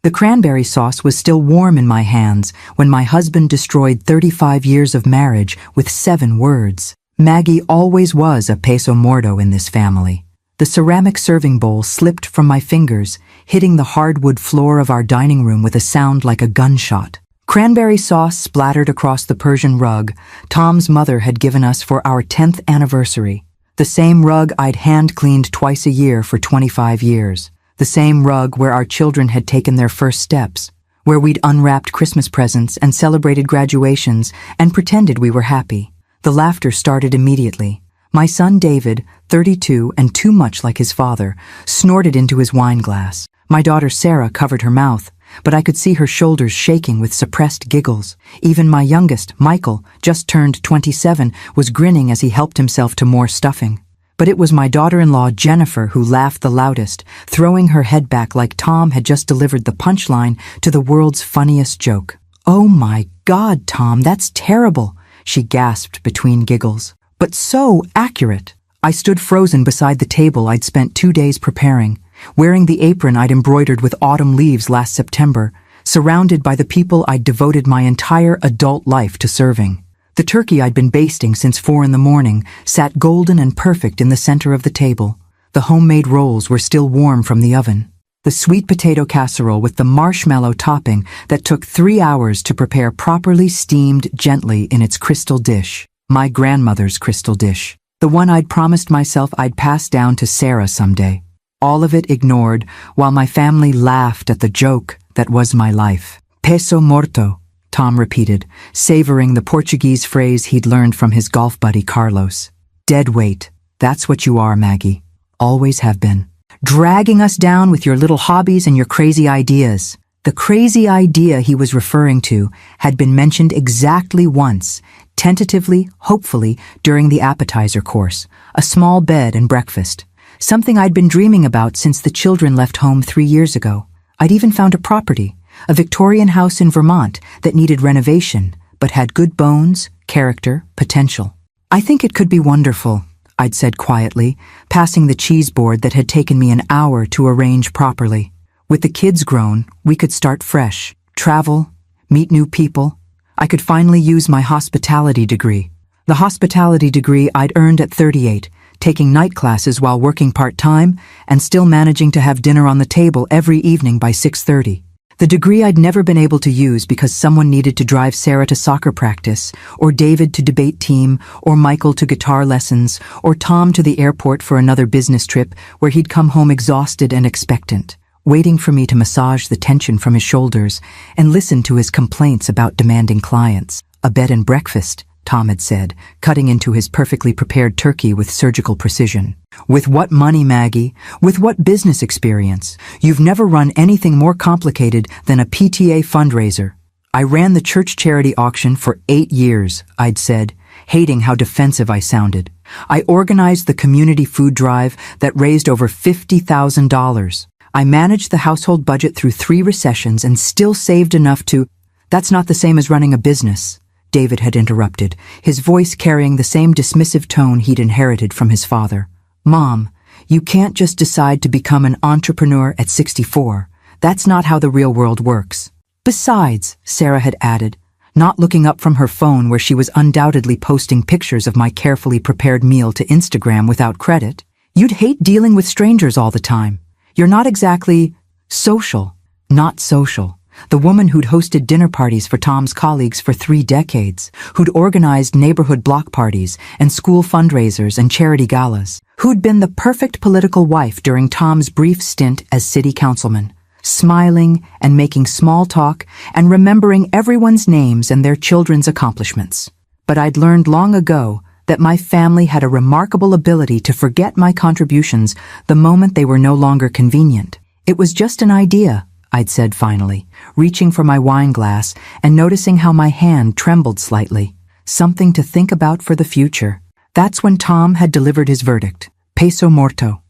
The cranberry sauce was still warm in my hands when my husband destroyed 35 years of marriage with 7 words. Maggie always was a peso muerto in this family. The ceramic serving bowl slipped from my fingers, hitting the hardwood floor of our dining room with a sound like a gunshot. Cranberry sauce splattered across the Persian rug Tom's mother had given us for our 10th anniversary. The same rug I'd hand-cleaned twice a year for 25 years. The same rug where our children had taken their first steps, where we'd unwrapped Christmas presents and celebrated graduations and pretended we were happy. The laughter started immediately. My son David, 32 and too much like his father, snorted into his wine glass. My daughter Sarah covered her mouth, but I could see her shoulders shaking with suppressed giggles. Even my youngest, Michael, just turned 27, was grinning as he helped himself to more stuffing. But it was my daughter-in-law Jennifer who laughed the loudest, throwing her head back like Tom had just delivered the punchline to the world's funniest joke. "Oh my God, Tom, that's terrible," she gasped between giggles. "But so accurate." I stood frozen beside the table I'd spent 2 days preparing, wearing the apron I'd embroidered with autumn leaves last September, surrounded by the people I'd devoted my entire adult life to serving. The turkey I'd been basting since 4 in the morning sat golden and perfect in the center of the table. The homemade rolls were still warm from the oven. The sweet potato casserole with the marshmallow topping that took 3 hours to prepare properly steamed gently in its crystal dish. My grandmother's crystal dish. The one I'd promised myself I'd pass down to Sarah someday. All of it ignored while my family laughed at the joke that was my life. "Peso morto," Tom repeated, savoring the Portuguese phrase he'd learned from his golf buddy Carlos. "Dead weight. That's what you are, Maggie. Always have been. Dragging us down with your little hobbies and your crazy ideas." The crazy idea he was referring to had been mentioned exactly once, tentatively, hopefully, during the appetizer course, a small bed and breakfast. Something I'd been dreaming about since the children left home 3 years ago. I'd even found a property, a Victorian house in Vermont that needed renovation, but had good bones, character, potential. "I think it could be wonderful," I'd said quietly, passing the cheese board that had taken me an hour to arrange properly. With the kids grown, we could start fresh, travel, meet new people. I could finally use my hospitality degree. The hospitality degree I'd earned at 38, taking night classes while working part-time and still managing to have dinner on the table every evening by 6:30. The degree I'd never been able to use because someone needed to drive Sarah to soccer practice, or David to debate team, or Michael to guitar lessons, or Tom to the airport for another business trip where he'd come home exhausted and expectant, waiting for me to massage the tension from his shoulders and listen to his complaints about demanding clients. "A bed and breakfast," Tom had said, cutting into his perfectly prepared turkey with surgical precision. "With what money, Maggie? With what business experience? You've never run anything more complicated than a PTA fundraiser." "I ran the church charity auction for 8 years, I'd said, hating how defensive I sounded. "I organized the community food drive that raised over $50,000. I managed the household budget through 3 recessions and still saved enough to—" "That's not the same as running a business," David had interrupted, his voice carrying the same dismissive tone he'd inherited from his father. "Mom, you can't just decide to become an entrepreneur at 64. That's not how the real world works." "Besides," Sarah had added, not looking up from her phone where she was undoubtedly posting pictures of my carefully prepared meal to Instagram without credit, "you'd hate dealing with strangers all the time. You're not exactly social." Not social. The woman who'd hosted dinner parties for Tom's colleagues for 3 decades, who'd organized neighborhood block parties and school fundraisers and charity galas, who'd been the perfect political wife during Tom's brief stint as city councilman, smiling and making small talk and remembering everyone's names and their children's accomplishments. But I'd learned long ago that my family had a remarkable ability to forget my contributions the moment they were no longer convenient. "It was just an idea," I'd said finally, reaching for my wine glass and noticing how my hand trembled slightly. "Something to think about for the future." That's when Tom had delivered his verdict. "Peso morto."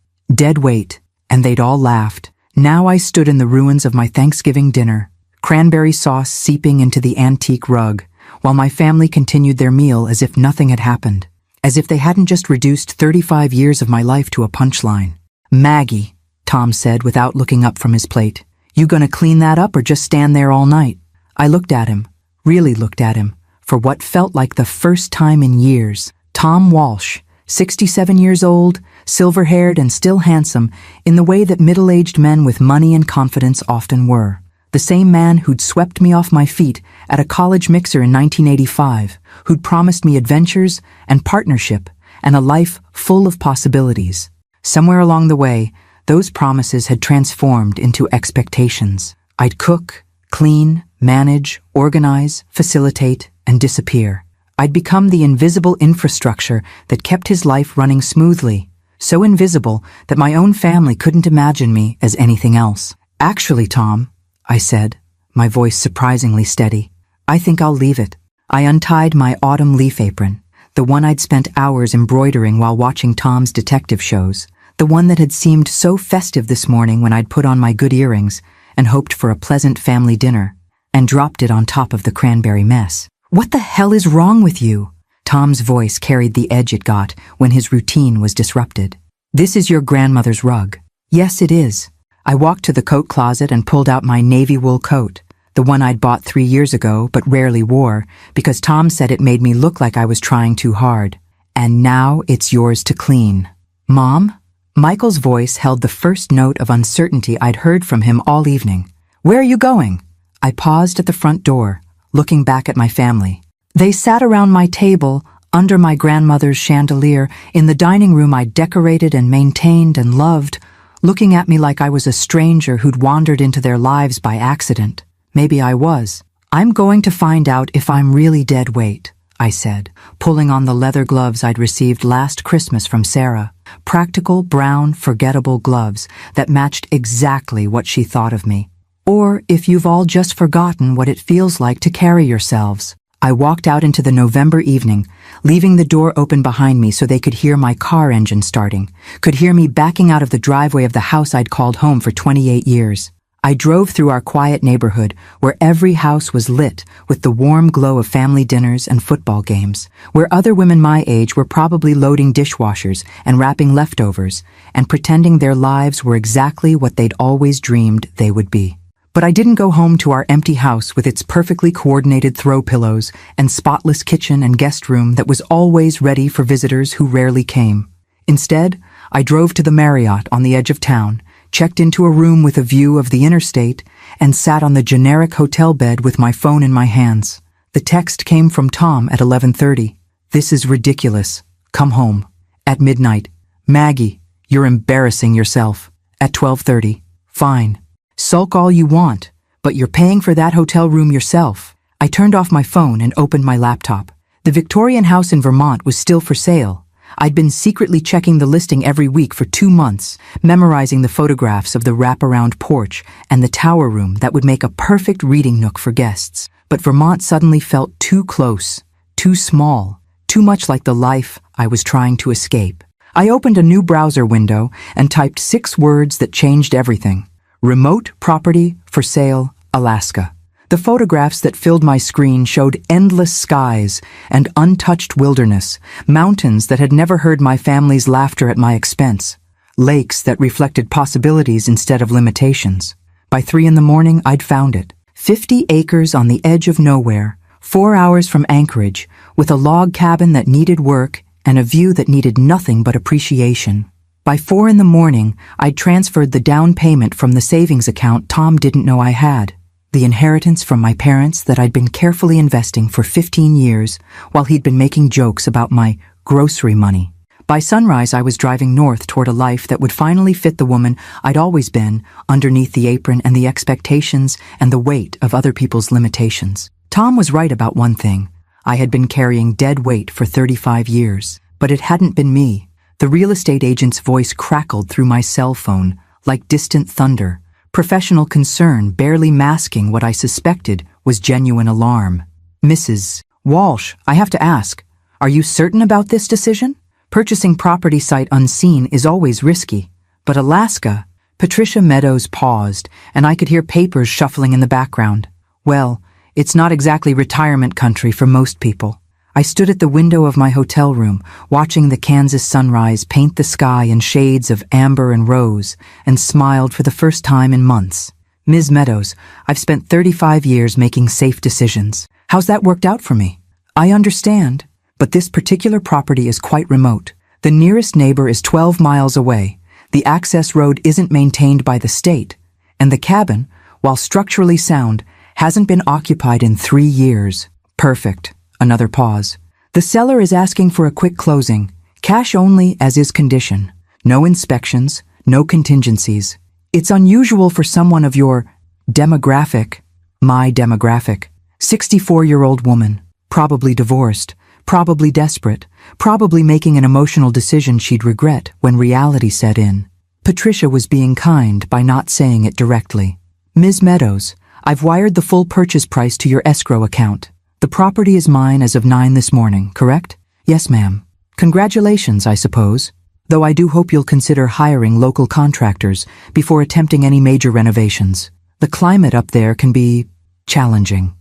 Dead weight. And they'd all laughed. Now I stood in the ruins of my Thanksgiving dinner, cranberry sauce seeping into the antique rug, while my family continued their meal as if nothing had happened, as if they hadn't just reduced 35 years of my life to a punchline. "Maggie," Tom said without looking up from his plate, You gonna clean that up or just stand there all night? I looked at him, really looked at him, for what felt like the first time in years. Tom Walsh, 67 years old, silver-haired and still handsome, in the way that middle-aged men with money and confidence often were. The same man who'd swept me off my feet at a college mixer in 1985, who'd promised me adventures and partnership and a life full of possibilities. Somewhere along the way, those promises had transformed into expectations. I'd cook, clean, manage, organize, facilitate, and disappear. I'd become the invisible infrastructure that kept his life running smoothly, so invisible that my own family couldn't imagine me as anything else. Actually, Tom, I said, my voice surprisingly steady, I think I'll leave it. I untied my autumn leaf apron, the one I'd spent hours embroidering while watching Tom's detective shows, the one that had seemed so festive this morning when I'd put on my good earrings and hoped for a pleasant family dinner, and dropped it on top of the cranberry mess. What the hell is wrong with you? Tom's voice carried the edge it got when his routine was disrupted. This is your grandmother's rug. Yes, it is. I walked to the coat closet and pulled out my navy wool coat, the one I'd bought 3 years ago but rarely wore because Tom said it made me look like I was trying too hard. And now it's yours to clean. Mom? Michael's voice held the first note of uncertainty I'd heard from him all evening. Where are you going? I paused at the front door, looking back at my family. They sat around my table, under my grandmother's chandelier, in the dining room I'd decorated and maintained and loved, looking at me like I was a stranger who'd wandered into their lives by accident. Maybe I was. I'm going to find out if I'm really dead weight, I said, pulling on the leather gloves I'd received last Christmas from Sarah. Practical, brown, forgettable gloves that matched exactly what she thought of me. Or if you've all just forgotten what it feels like to carry yourselves. I walked out into the November evening, leaving the door open behind me so they could hear my car engine starting, could hear me backing out of the driveway of the house I'd called home for 28 years. I drove through our quiet neighborhood where every house was lit with the warm glow of family dinners and football games, where other women my age were probably loading dishwashers and wrapping leftovers and pretending their lives were exactly what they'd always dreamed they would be. But I didn't go home to our empty house with its perfectly coordinated throw pillows and spotless kitchen and guest room that was always ready for visitors who rarely came. Instead, I drove to the Marriott on the edge of town, checked into a room with a view of the interstate, and sat on the generic hotel bed with my phone in my hands. The text came from Tom at 11:30. This is ridiculous. Come home. At midnight. Maggie, you're embarrassing yourself. At 12:30. Fine. Sulk all you want, but you're paying for that hotel room yourself. I turned off my phone and opened my laptop. The Victorian house in Vermont was still for sale. I'd been secretly checking the listing every week for 2 months, memorizing the photographs of the wraparound porch and the tower room that would make a perfect reading nook for guests. But Vermont suddenly felt too close, too small, too much like the life I was trying to escape. I opened a new browser window and typed 6 words that changed everything. Remote property for sale, Alaska. The photographs that filled my screen showed endless skies and untouched wilderness, mountains that had never heard my family's laughter at my expense, lakes that reflected possibilities instead of limitations. By 3 a.m, I'd found it. 50 acres on the edge of nowhere, 4 hours from Anchorage, with a log cabin that needed work and a view that needed nothing but appreciation. By 4 a.m, I'd transferred the down payment from the savings account Tom didn't know I had. The inheritance from my parents that I'd been carefully investing for 15 years while he'd been making jokes about my grocery money. By sunrise, I was driving north toward a life that would finally fit the woman I'd always been underneath the apron and the expectations and the weight of other people's limitations. Tom was right about one thing. I had been carrying dead weight for 35 years, but it hadn't been me. The real estate agent's voice crackled through my cell phone like distant thunder, professional concern barely masking what I suspected was genuine alarm. Mrs. Walsh, I have to ask, are you certain about this decision? Purchasing property sight unseen is always risky, but Alaska... Patricia Meadows paused, and I could hear papers shuffling in the background. Well, it's not exactly retirement country for most people. I stood at the window of my hotel room, watching the Kansas sunrise paint the sky in shades of amber and rose, and smiled for the first time in months. Ms. Meadows, I've spent 35 years making safe decisions. How's that worked out for me? I understand, but this particular property is quite remote. The nearest neighbor is 12 miles away. The access road isn't maintained by the state, and the cabin, while structurally sound, hasn't been occupied in 3 years. Perfect. Another pause. The seller is asking for a quick closing. Cash only as is condition. No inspections, no contingencies. It's unusual for someone of your demographic, my demographic. 64-year-old woman, probably divorced, probably desperate, probably making an emotional decision she'd regret when reality set in. Patricia was being kind by not saying it directly. Ms. Meadows, I've wired the full purchase price to your escrow account. The property is mine as of 9 this morning, correct? Yes, ma'am. Congratulations, I suppose. Though I do hope you'll consider hiring local contractors before attempting any major renovations. The climate up there can be challenging.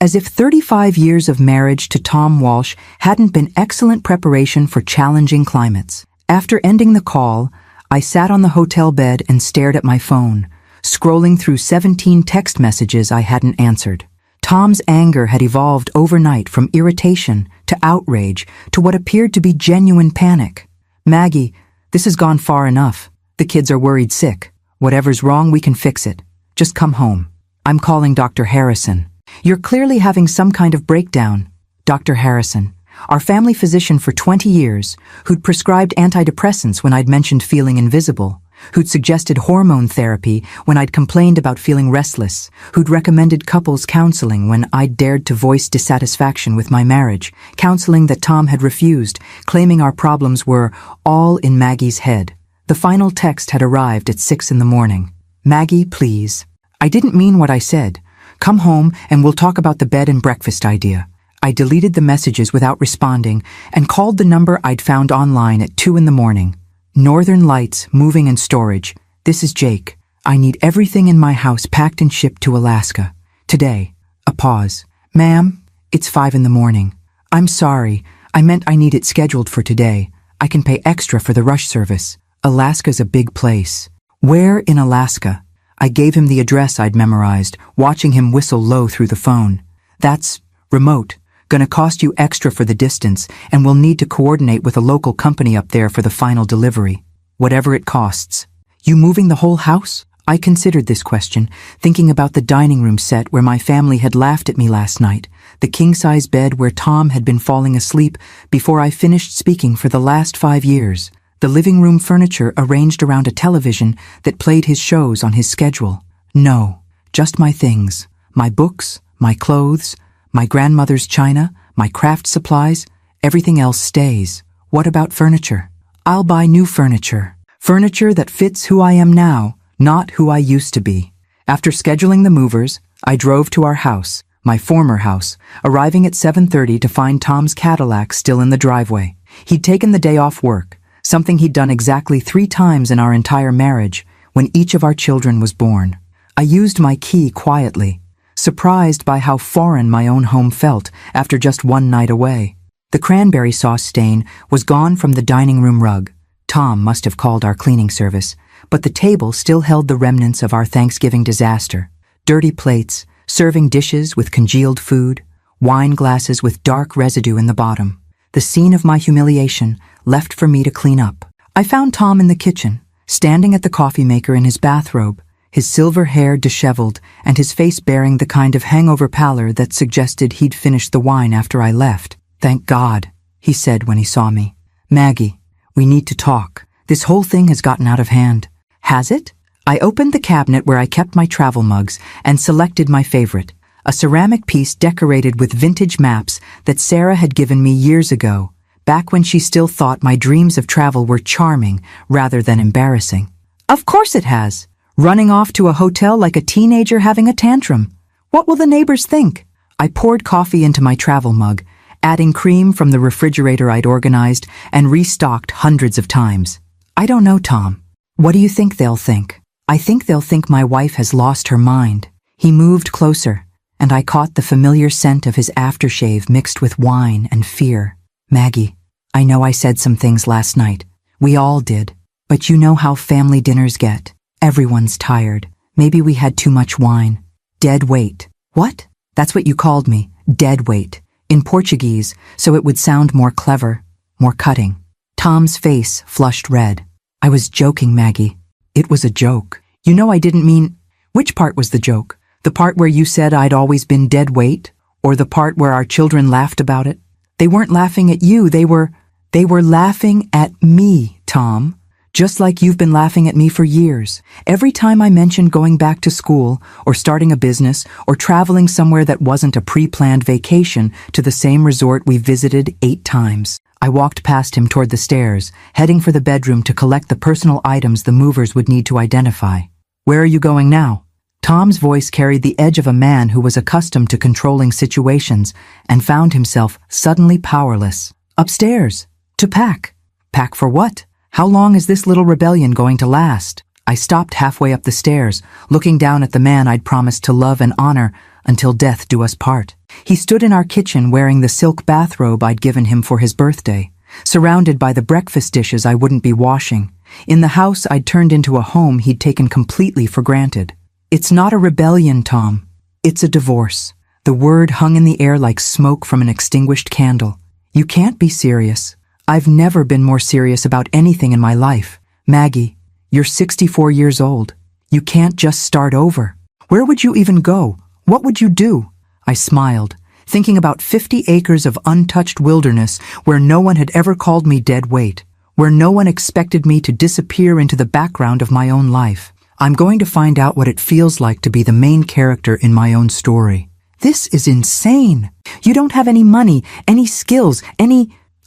As if 35 years of marriage to Tom Walsh hadn't been excellent preparation for challenging climates. After ending the call, I sat on the hotel bed and stared at my phone, scrolling through 17 text messages I hadn't answered. Tom's anger had evolved overnight from irritation to outrage to what appeared to be genuine panic. Maggie, this has gone far enough. The kids are worried sick. Whatever's wrong, we can fix it. Just come home. I'm calling Dr. Harrison. You're clearly having some kind of breakdown. Dr. Harrison, our family physician for 20 years, who'd prescribed antidepressants when I'd mentioned feeling invisible, who'd suggested hormone therapy when I'd complained about feeling restless, who'd recommended couples counseling when I'd dared to voice dissatisfaction with my marriage, counseling that Tom had refused, claiming our problems were all in Maggie's head. The final text had arrived at 6 in the morning. Maggie, please. I didn't mean what I said. Come home and we'll talk about the bed and breakfast idea. I deleted the messages without responding and called the number I'd found online at 2 in the morning. Northern Lights, Moving and Storage. This is Jake. I need everything in my house packed and shipped to Alaska. Today. A pause. Ma'am, it's 5 in the morning. I'm sorry. I meant I need it scheduled for today. I can pay extra for the rush service. Alaska's a big place. Where in Alaska? I gave him the address I'd memorized, watching him whistle low through the phone. That's remote. Gonna cost you extra for the distance, and we'll need to coordinate with a local company up there for the final delivery. Whatever it costs. You moving the whole house? I considered this question, thinking about the dining room set where my family had laughed at me last night, the king-size bed where Tom had been falling asleep before I finished speaking for the last 5 years, the living room furniture arranged around a television that played his shows on his schedule. No, just my things, my books, my clothes, my grandmother's china, my craft supplies, everything else stays. What about furniture? I'll buy new furniture. Furniture that fits who I am now, not who I used to be. After scheduling the movers, I drove to our house, my former house, arriving at 7:30 to find Tom's Cadillac still in the driveway. He'd taken the day off work, something he'd done exactly 3 times in our entire marriage, when each of our children was born. I used my key quietly, surprised by how foreign my own home felt after just 1 night away. The cranberry sauce stain was gone from the dining room rug. Tom must have called our cleaning service, but the table still held the remnants of our Thanksgiving disaster. Dirty plates, serving dishes with congealed food, wine glasses with dark residue in the bottom. The scene of my humiliation left for me to clean up. I found Tom in the kitchen, standing at the coffee maker in his bathrobe, his silver hair disheveled and his face bearing the kind of hangover pallor that suggested he'd finished the wine after I left. Thank God, he said when he saw me. Maggie, we need to talk. This whole thing has gotten out of hand. Has it? I opened the cabinet where I kept my travel mugs and selected my favorite, a ceramic piece decorated with vintage maps that Sarah had given me years ago, back when she still thought my dreams of travel were charming rather than embarrassing. Of course it has. Running off to a hotel like a teenager having a tantrum. What will the neighbors think? I poured coffee into my travel mug, adding cream from the refrigerator I'd organized and restocked hundreds of times. I don't know, Tom. What do you think they'll think? I think they'll think my wife has lost her mind. He moved closer, and I caught the familiar scent of his aftershave mixed with wine and fear. Maggie, I know I said some things last night. We all did. But you know how family dinners get. Everyone's tired. Maybe we had too much wine. Dead weight. What? That's what you called me, dead weight. In Portuguese, so it would sound more clever, more cutting. Tom's face flushed red. I was joking, Maggie. It was a joke. You know I didn't mean... Which part was the joke? The part where you said I'd always been dead weight? Or the part where our children laughed about it? They weren't laughing at you, they were laughing at me, Tom. Just like you've been laughing at me for years. Every time I mentioned going back to school, or starting a business, or traveling somewhere that wasn't a pre-planned vacation to the same resort we visited 8 times. I walked past him toward the stairs, heading for the bedroom to collect the personal items the movers would need to identify. Where are you going now? Tom's voice carried the edge of a man who was accustomed to controlling situations and found himself suddenly powerless. Upstairs. To pack. Pack for what? How long is this little rebellion going to last? I stopped halfway up the stairs, looking down at the man I'd promised to love and honor until death do us part. He stood in our kitchen wearing the silk bathrobe I'd given him for his birthday, surrounded by the breakfast dishes I wouldn't be washing, in the house I'd turned into a home he'd taken completely for granted. It's not a rebellion, Tom. It's a divorce. The word hung in the air like smoke from an extinguished candle. You can't be serious. I've never been more serious about anything in my life. Maggie, you're 64 years old. You can't just start over. Where would you even go? What would you do? I smiled, thinking about 50 acres of untouched wilderness where no one had ever called me dead weight, where no one expected me to disappear into the background of my own life. I'm going to find out what it feels like to be the main character in my own story. This is insane. You don't have any money, any skills,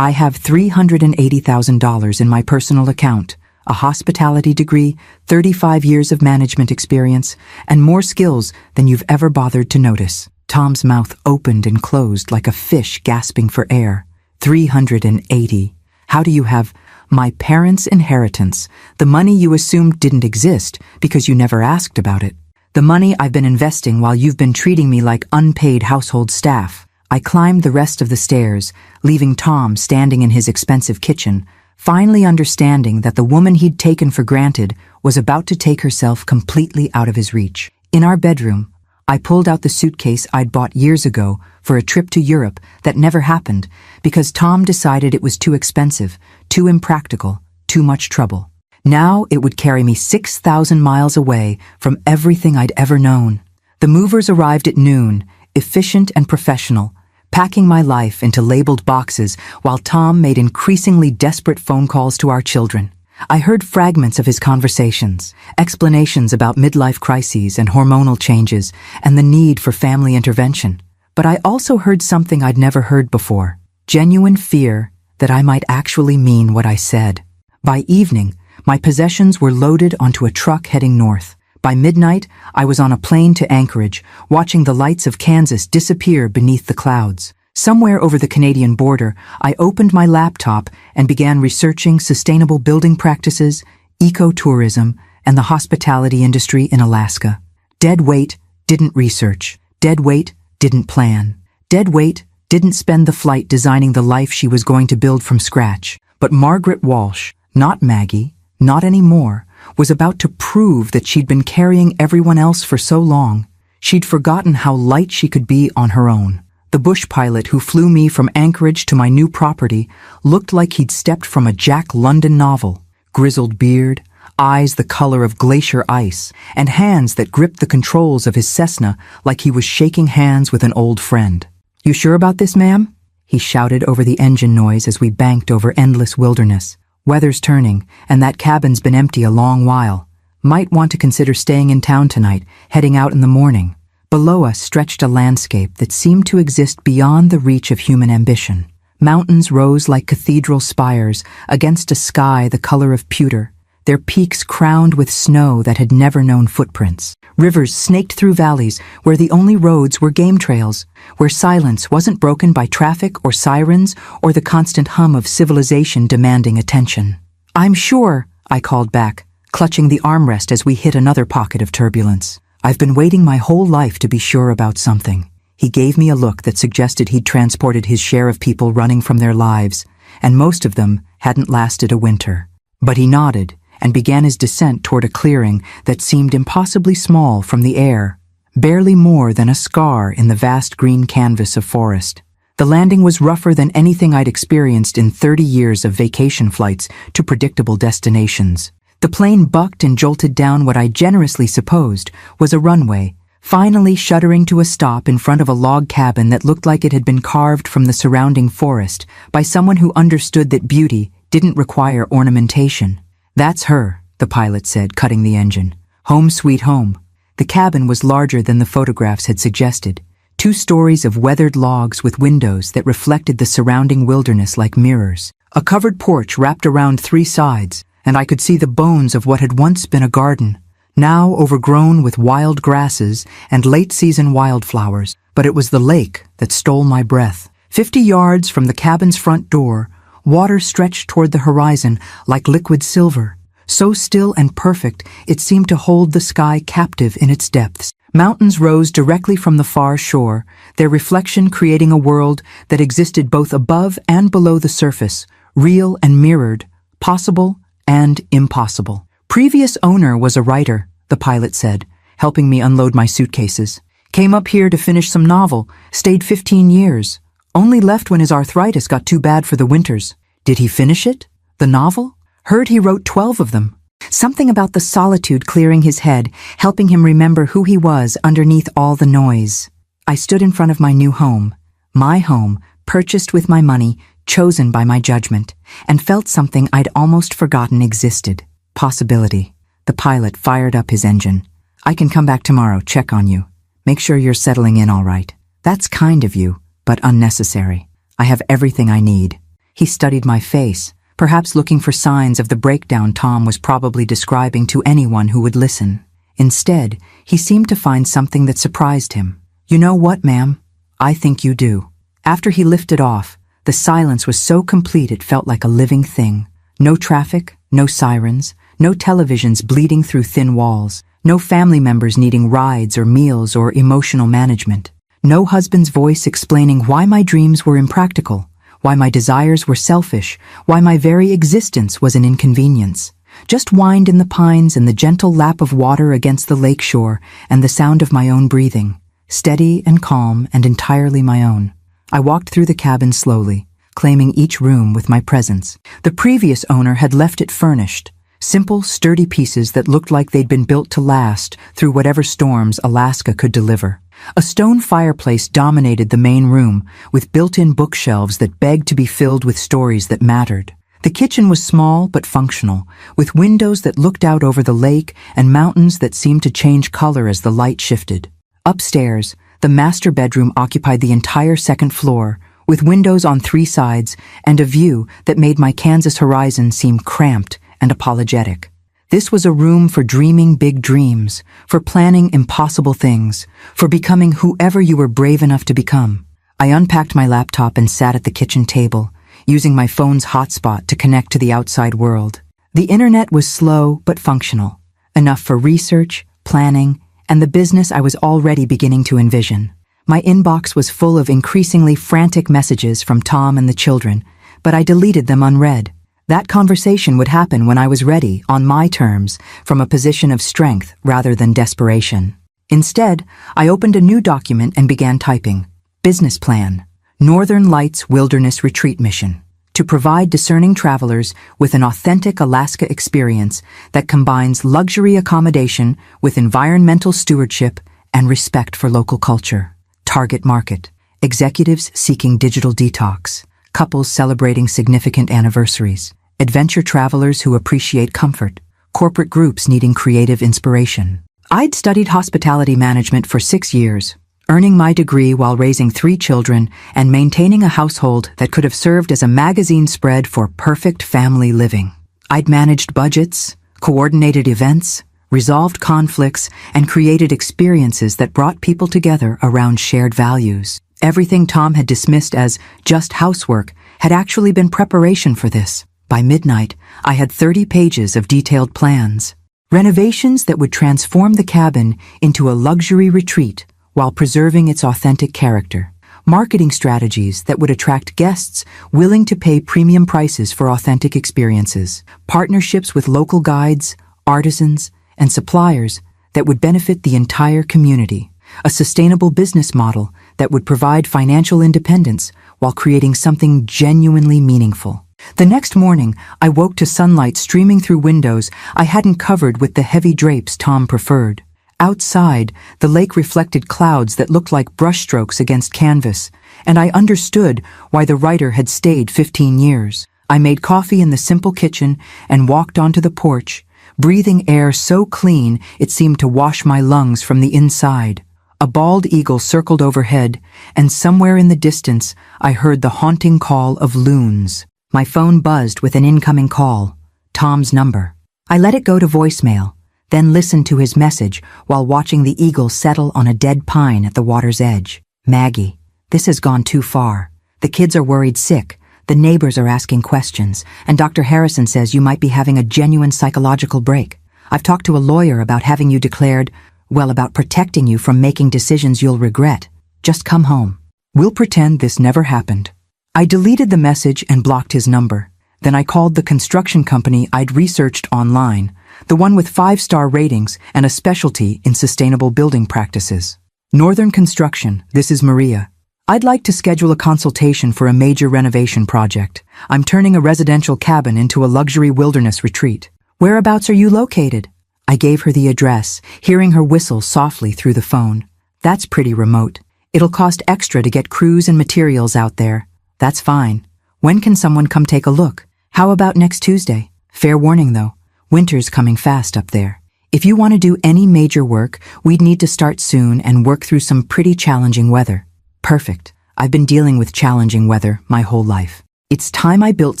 I have $380,000 in my personal account, a hospitality degree, 35 years of management experience, and more skills than you've ever bothered to notice. Tom's mouth opened and closed like a fish gasping for air. 380. How do you have my parents' inheritance, the money you assumed didn't exist because you never asked about it, the money I've been investing while you've been treating me like unpaid household staff? I climbed the rest of the stairs, leaving Tom standing in his expensive kitchen, finally understanding that the woman he'd taken for granted was about to take herself completely out of his reach. In our bedroom, I pulled out the suitcase I'd bought years ago for a trip to Europe that never happened because Tom decided it was too expensive, too impractical, too much trouble. Now it would carry me 6,000 miles away from everything I'd ever known. The movers arrived at noon, efficient and professional, packing my life into labeled boxes while Tom made increasingly desperate phone calls to our children. I heard fragments of his conversations, explanations about midlife crises and hormonal changes and the need for family intervention. But I also heard something I'd never heard before, genuine fear that I might actually mean what I said. By evening, my possessions were loaded onto a truck heading north. By midnight, I was on a plane to Anchorage, watching the lights of Kansas disappear beneath the clouds. Somewhere over the Canadian border, I opened my laptop and began researching sustainable building practices, ecotourism, and the hospitality industry in Alaska. Dead weight didn't research. Dead weight didn't plan. Dead weight didn't spend the flight designing the life she was going to build from scratch. But Margaret Walsh, not Maggie, not anymore, was about to prove that she'd been carrying everyone else for so long. She'd forgotten how light she could be on her own. The bush pilot who flew me from Anchorage to my new property looked like he'd stepped from a Jack London novel. Grizzled beard, eyes the color of glacier ice, and hands that gripped the controls of his Cessna like he was shaking hands with an old friend. "You sure about this, ma'am?" he shouted over the engine noise as we banked over endless wilderness. "Weather's turning, and that cabin's been empty a long while. Might want to consider staying in town tonight, heading out in the morning." Below us stretched a landscape that seemed to exist beyond the reach of human ambition. Mountains rose like cathedral spires against a sky the color of pewter, their peaks crowned with snow that had never known footprints. Rivers snaked through valleys where the only roads were game trails, where silence wasn't broken by traffic or sirens or the constant hum of civilization demanding attention. "I'm sure," I called back, clutching the armrest as we hit another pocket of turbulence. "I've been waiting my whole life to be sure about something." He gave me a look that suggested he'd transported his share of people running from their lives, and most of them hadn't lasted a winter. But he nodded, and began his descent toward a clearing that seemed impossibly small from the air, barely more than a scar in the vast green canvas of forest. The landing was rougher than anything I'd experienced in 30 years of vacation flights to predictable destinations. The plane bucked and jolted down what I generously supposed was a runway, finally shuddering to a stop in front of a log cabin that looked like it had been carved from the surrounding forest by someone who understood that beauty didn't require ornamentation. "That's her," the pilot said, cutting the engine. "Home sweet home." The cabin was larger than the photographs had suggested. 2 stories of weathered logs with windows that reflected the surrounding wilderness like mirrors. A covered porch wrapped around 3 sides, and I could see the bones of what had once been a garden, now overgrown with wild grasses and late-season wildflowers. But it was the lake that stole my breath. 50 yards from the cabin's front door, water stretched toward the horizon like liquid silver, so still and perfect it seemed to hold the sky captive in its depths. Mountains rose directly from the far shore, their reflection creating a world that existed both above and below the surface, real and mirrored, possible and impossible. "Previous owner was a writer," the pilot said, helping me unload my suitcases. "Came up here to finish some novel, stayed 15 years. Only left when his arthritis got too bad for the winters." "Did he finish it? The novel?" "Heard he wrote 12 of them." Something about the solitude clearing his head, helping him remember who he was underneath all the noise. I stood in front of my new home, my home, purchased with my money, chosen by my judgment, and felt something I'd almost forgotten existed. Possibility. The pilot fired up his engine. "I can come back tomorrow, check on you. Make sure you're settling in all right." "That's kind of you, but unnecessary. I have everything I need." He studied my face, perhaps looking for signs of the breakdown Tom was probably describing to anyone who would listen. Instead, he seemed to find something that surprised him. "You know what, ma'am? I think you do." After he lifted off, the silence was so complete it felt like a living thing. No traffic, no sirens, no televisions bleeding through thin walls, no family members needing rides or meals or emotional management, no husband's voice explaining why my dreams were impractical, why my desires were selfish, why my very existence was an inconvenience. Just wind in the pines and the gentle lap of water against the lake shore and the sound of my own breathing, steady and calm and entirely my own. I walked through the cabin slowly, claiming each room with my presence. The previous owner had left it furnished, simple, sturdy pieces that looked like they'd been built to last through whatever storms Alaska could deliver. A stone fireplace dominated the main room, with built-in bookshelves that begged to be filled with stories that mattered. The kitchen was small but functional, with windows that looked out over the lake and mountains that seemed to change color as the light shifted. Upstairs, the master bedroom occupied the entire second floor, with windows on 3 sides and a view that made my Kansas horizon seem cramped and apologetic. This was a room for dreaming big dreams, for planning impossible things, for becoming whoever you were brave enough to become. I unpacked my laptop and sat at the kitchen table, using my phone's hotspot to connect to the outside world. The internet was slow but functional, enough for research, planning, and the business I was already beginning to envision. My inbox was full of increasingly frantic messages from Tom and the children, but I deleted them unread. That conversation would happen when I was ready, on my terms, from a position of strength rather than desperation. Instead, I opened a new document and began typing. Business plan. Northern Lights Wilderness Retreat Mission. To provide discerning travelers with an authentic Alaska experience that combines luxury accommodation with environmental stewardship and respect for local culture. Target market. Executives seeking digital detox. Couples celebrating significant anniversaries. Adventure travelers who appreciate comfort. Corporate groups needing creative inspiration. I'd studied hospitality management for 6 years, earning my degree while raising 3 children and maintaining a household that could have served as a magazine spread for perfect family living. I'd managed budgets, coordinated events, resolved conflicts, and created experiences that brought people together around shared values. Everything Tom had dismissed as just housework had actually been preparation for this. By midnight, I had 30 pages of detailed plans. Renovations that would transform the cabin into a luxury retreat while preserving its authentic character. marketing strategies that would attract guests willing to pay premium prices for authentic experiences, partnerships with local guides, artisans, and suppliers that would benefit the entire community, a sustainable business model that would provide financial independence while creating something genuinely meaningful. The next morning, I woke to sunlight streaming through windows I hadn't covered with the heavy drapes Tom preferred. Outside, the lake reflected clouds that looked like brushstrokes against canvas, and I understood why the writer had stayed 15 years. I made coffee in the simple kitchen and walked onto the porch, breathing air so clean it seemed to wash my lungs from the inside. A bald eagle circled overhead, and somewhere in the distance, I heard the haunting call of loons. My phone buzzed with an incoming call, Tom's number. I let it go to voicemail, then listened to his message while watching the eagle settle on a dead pine at the water's edge. Maggie, this has gone too far. The kids are worried sick, the neighbors are asking questions, and Dr. Harrison says you might be having a genuine psychological break. I've talked to a lawyer about having you declared, about protecting you from making decisions you'll regret. Just come home. We'll pretend this never happened. I deleted the message and blocked his number. Then I called the construction company I'd researched online, the one with 5-star ratings and a specialty in sustainable building practices. Northern Construction, this is Maria. I'd like to schedule a consultation for a major renovation project. I'm turning a residential cabin into a luxury wilderness retreat. Whereabouts are you located? I gave her the address, hearing her whistle softly through the phone. That's pretty remote. It'll cost extra to get crews and materials out there. That's fine. When can someone come take a look? How about next Tuesday? Fair warning though, winter's coming fast up there. If you want to do any major work, we'd need to start soon and work through some pretty challenging weather. Perfect. I've been dealing with challenging weather my whole life. It's time I built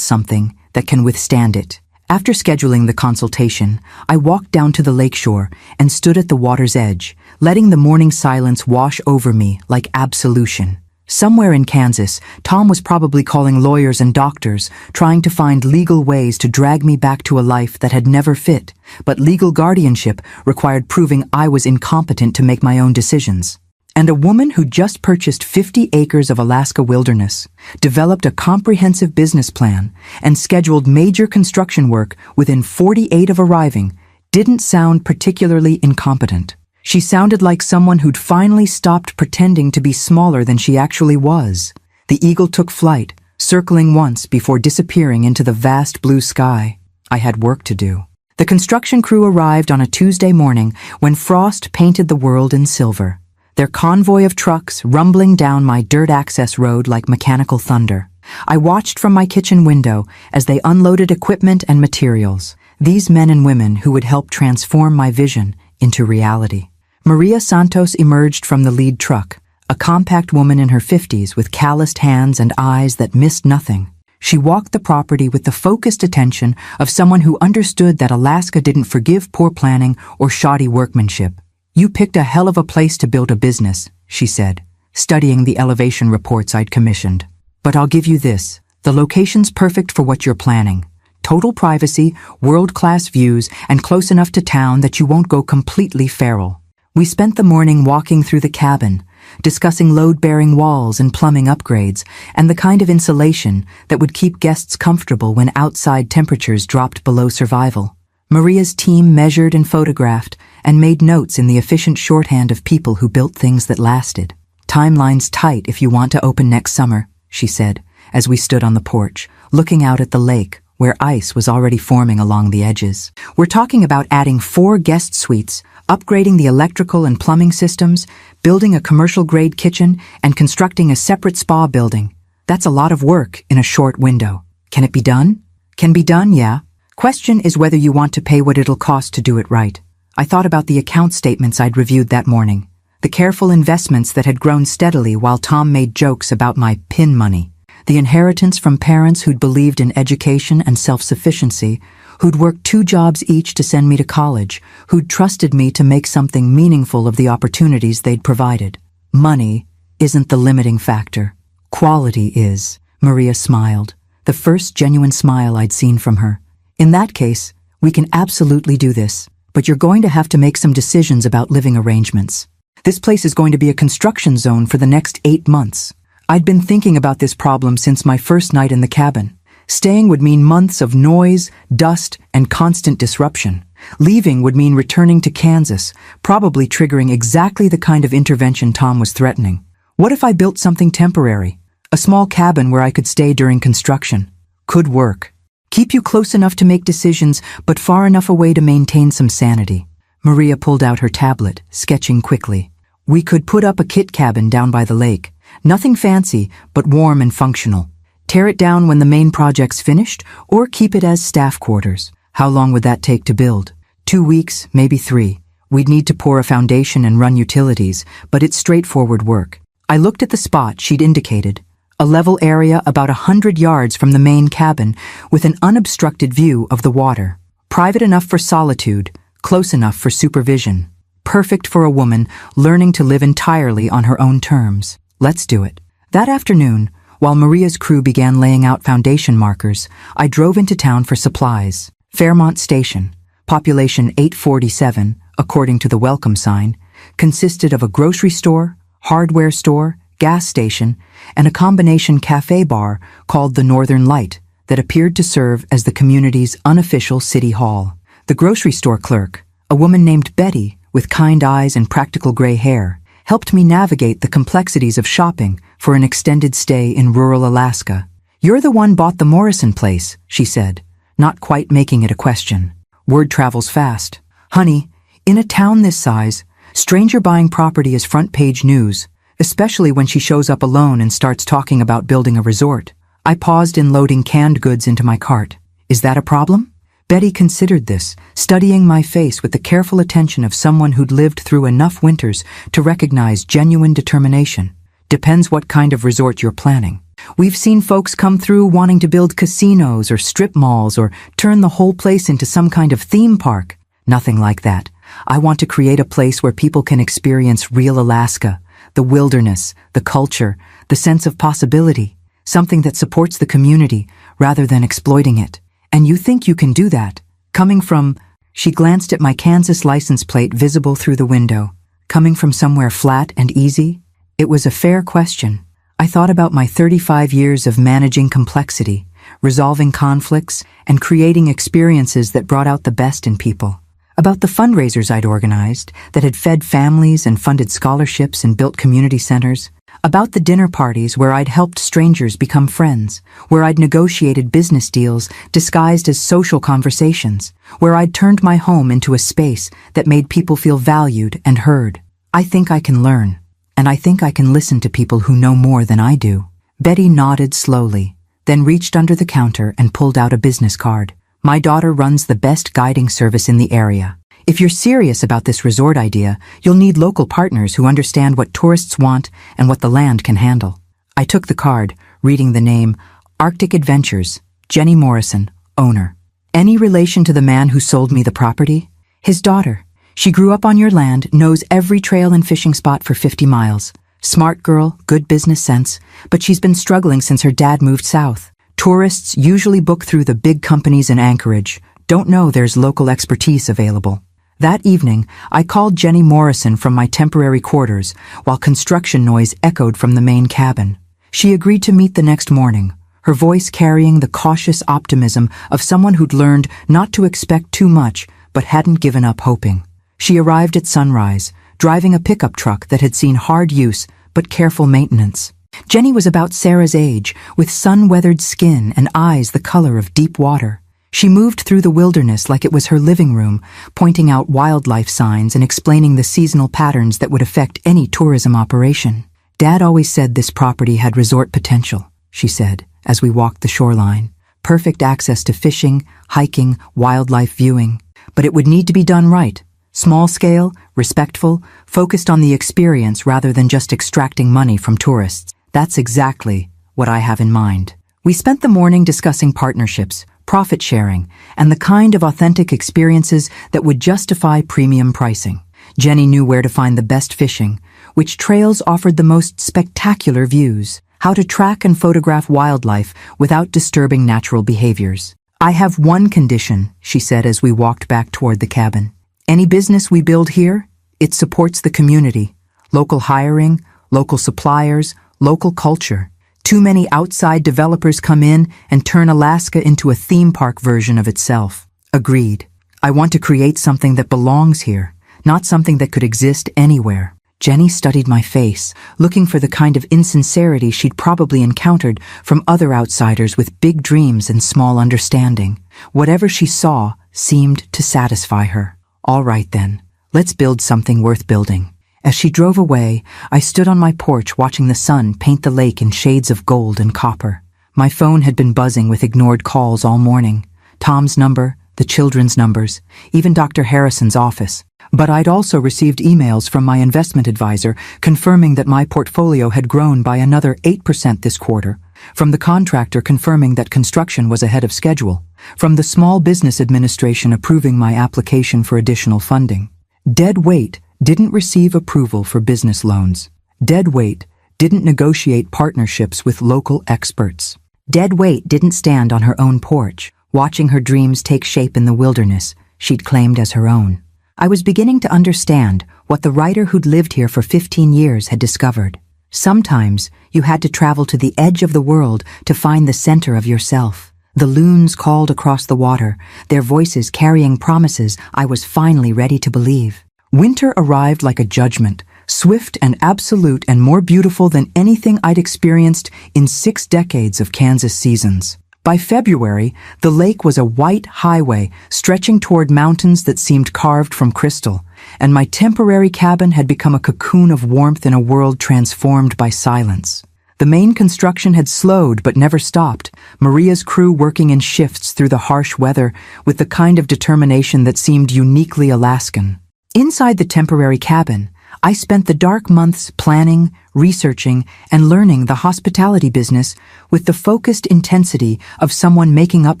something that can withstand it. After scheduling the consultation, I walked down to the lakeshore and stood at the water's edge, letting the morning silence wash over me like absolution. Somewhere in Kansas, Tom was probably calling lawyers and doctors, trying to find legal ways to drag me back to a life that had never fit, but legal guardianship required proving I was incompetent to make my own decisions. And a woman who just purchased 50 acres of Alaska wilderness, developed a comprehensive business plan, and scheduled major construction work within 48 of arriving, didn't sound particularly incompetent. She sounded like someone who'd finally stopped pretending to be smaller than she actually was. The eagle took flight, circling once before disappearing into the vast blue sky. I had work to do. The construction crew arrived on a Tuesday morning when frost painted the world in silver, their convoy of trucks rumbling down my dirt access road like mechanical thunder. I watched from my kitchen window as they unloaded equipment and materials, these men and women who would help transform my vision into reality. Maria Santos emerged from the lead truck, a compact woman in her 50s with calloused hands and eyes that missed nothing. She walked the property with the focused attention of someone who understood that Alaska didn't forgive poor planning or shoddy workmanship. "You picked a hell of a place to build a business," she said, studying the elevation reports I'd commissioned. "But I'll give you this. The location's perfect for what you're planning. Total privacy, world-class views, and close enough to town that you won't go completely feral." We spent the morning walking through the cabin, discussing load-bearing walls and plumbing upgrades, and the kind of insulation that would keep guests comfortable when outside temperatures dropped below survival. Maria's team measured and photographed, and made notes in the efficient shorthand of people who built things that lasted. "Timeline's tight if you want to open next summer," she said, as we stood on the porch, looking out at the lake, where ice was already forming along the edges. "We're talking about adding 4 guest suites, upgrading the electrical and plumbing systems, building a commercial-grade kitchen, and constructing a separate spa building. That's a lot of work in a short window. Can it be done? Can be done, yeah. Question is whether you want to pay what it'll cost to do it right." I thought about the account statements I'd reviewed that morning, the careful investments that had grown steadily while Tom made jokes about my PIN money, the inheritance from parents who'd believed in education and self-sufficiency, who'd worked 2 jobs each to send me to college, who'd trusted me to make something meaningful of the opportunities they'd provided. Money isn't the limiting factor. Quality is, Maria smiled, the first genuine smile I'd seen from her. "In that case, we can absolutely do this, but you're going to have to make some decisions about living arrangements. This place is going to be a construction zone for the next 8 months. I'd been thinking about this problem since my first night in the cabin. Staying would mean months of noise, dust, and constant disruption. Leaving would mean returning to Kansas, probably triggering exactly the kind of intervention Tom was threatening. What if I built something temporary? A small cabin where I could stay during construction. Could work. Keep you close enough to make decisions, but far enough away to maintain some sanity. Maria pulled out her tablet, sketching quickly. We could put up a kit cabin down by the lake. Nothing fancy, but warm and functional. Tear it down when the main project's finished, or keep it as staff quarters. How long would that take to build? 2 weeks, maybe 3. We'd need to pour a foundation and run utilities, but it's straightforward work. I looked at the spot she'd indicated. A level area about 100 yards from the main cabin, with an unobstructed view of the water. Private enough for solitude, close enough for supervision. Perfect for a woman learning to live entirely on her own terms. Let's do it. That afternoon, while Maria's crew began laying out foundation markers, I drove into town for supplies. Fairmont Station, population 847, according to the welcome sign, consisted of a grocery store, hardware store, gas station, and a combination cafe bar called the Northern Light that appeared to serve as the community's unofficial city hall. The grocery store clerk, a woman named Betty with kind eyes and practical gray hair, helped me navigate the complexities of shopping for an extended stay in rural Alaska. "You're the one bought the Morrison place," she said, not quite making it a question. Word travels fast. "Honey, in a town this size, stranger buying property is front-page news, especially when she shows up alone and starts talking about building a resort." I paused in loading canned goods into my cart. "Is that a problem?" Betty considered this, studying my face with the careful attention of someone who'd lived through enough winters to recognize genuine determination. "Depends what kind of resort you're planning. We've seen folks come through wanting to build casinos or strip malls or turn the whole place into some kind of theme park. Nothing like that. I want to create a place where people can experience real Alaska, the wilderness, the culture, the sense of possibility, something that supports the community rather than exploiting it. And you think you can do that? Coming from..." She glanced at my Kansas license plate visible through the window. "Coming from somewhere flat and easy?" It was a fair question. I thought about my 35 years of managing complexity, resolving conflicts, and creating experiences that brought out the best in people. About the fundraisers I'd organized, that had fed families and funded scholarships and built community centers. About the dinner parties where I'd helped strangers become friends, where I'd negotiated business deals disguised as social conversations, where I'd turned my home into a space that made people feel valued and heard. I think I can learn, and I think I can listen to people who know more than I do. Betty nodded slowly, then reached under the counter and pulled out a business card. "My daughter runs the best guiding service in the area. If you're serious about this resort idea, you'll need local partners who understand what tourists want and what the land can handle." I took the card, reading the name, Arctic Adventures, Jenny Morrison, owner. "Any relation to the man who sold me the property?" "His daughter. She grew up on your land, knows every trail and fishing spot for 50 miles. Smart girl, good business sense, but she's been struggling since her dad moved south. Tourists usually book through the big companies in Anchorage. Don't know there's local expertise available." That evening, I called Jenny Morrison from my temporary quarters while construction noise echoed from the main cabin. She agreed to meet the next morning, her voice carrying the cautious optimism of someone who'd learned not to expect too much but hadn't given up hoping. She arrived at sunrise, driving a pickup truck that had seen hard use but careful maintenance. Jenny was about Sarah's age, with sun-weathered skin and eyes the color of deep water. She moved through the wilderness like it was her living room, pointing out wildlife signs and explaining the seasonal patterns that would affect any tourism operation. "Dad always said this property had resort potential," she said, as we walked the shoreline. "Perfect access to fishing, hiking, wildlife viewing. But it would need to be done right. Small scale, respectful, focused on the experience rather than just extracting money from tourists. That's exactly what I have in mind." We spent the morning discussing partnerships, profit sharing, and the kind of authentic experiences that would justify premium pricing. Jenny knew where to find the best fishing, which trails offered the most spectacular views, how to track and photograph wildlife without disturbing natural behaviors. "I have one condition," she said as we walked back toward the cabin. "Any business we build here, it supports the community. Local hiring, local suppliers, local culture. Too many outside developers come in and turn Alaska into a theme park version of itself. Agreed. I want to create something that belongs here, not something that could exist anywhere. Jenny studied my face, looking for the kind of insincerity she'd probably encountered from other outsiders with big dreams and small understanding. Whatever she saw seemed to satisfy her. All right then, let's build something worth building. As she drove away, I stood on my porch watching the sun paint the lake in shades of gold and copper. My phone had been buzzing with ignored calls all morning. Tom's number, the children's numbers, even Dr. Harrison's office. But I'd also received emails from my investment advisor confirming that my portfolio had grown by another 8% this quarter, from the contractor confirming that construction was ahead of schedule, from the Small Business Administration approving my application for additional funding. Dead Weight didn't receive approval for business loans. Dead Weight didn't negotiate partnerships with local experts. Dead Weight didn't stand on her own porch, watching her dreams take shape in the wilderness she'd claimed as her own. I was beginning to understand what the writer who'd lived here for 15 years had discovered. Sometimes you had to travel to the edge of the world to find the center of yourself. The loons called across the water, their voices carrying promises I was finally ready to believe. Winter arrived like a judgment, swift and absolute and more beautiful than anything I'd experienced in 6 decades of Kansas seasons. By February, the lake was a white highway stretching toward mountains that seemed carved from crystal, and my temporary cabin had become a cocoon of warmth in a world transformed by silence. The main construction had slowed but never stopped, Maria's crew working in shifts through the harsh weather with the kind of determination that seemed uniquely Alaskan. Inside the temporary cabin, I spent the dark months planning, researching, and learning the hospitality business with the focused intensity of someone making up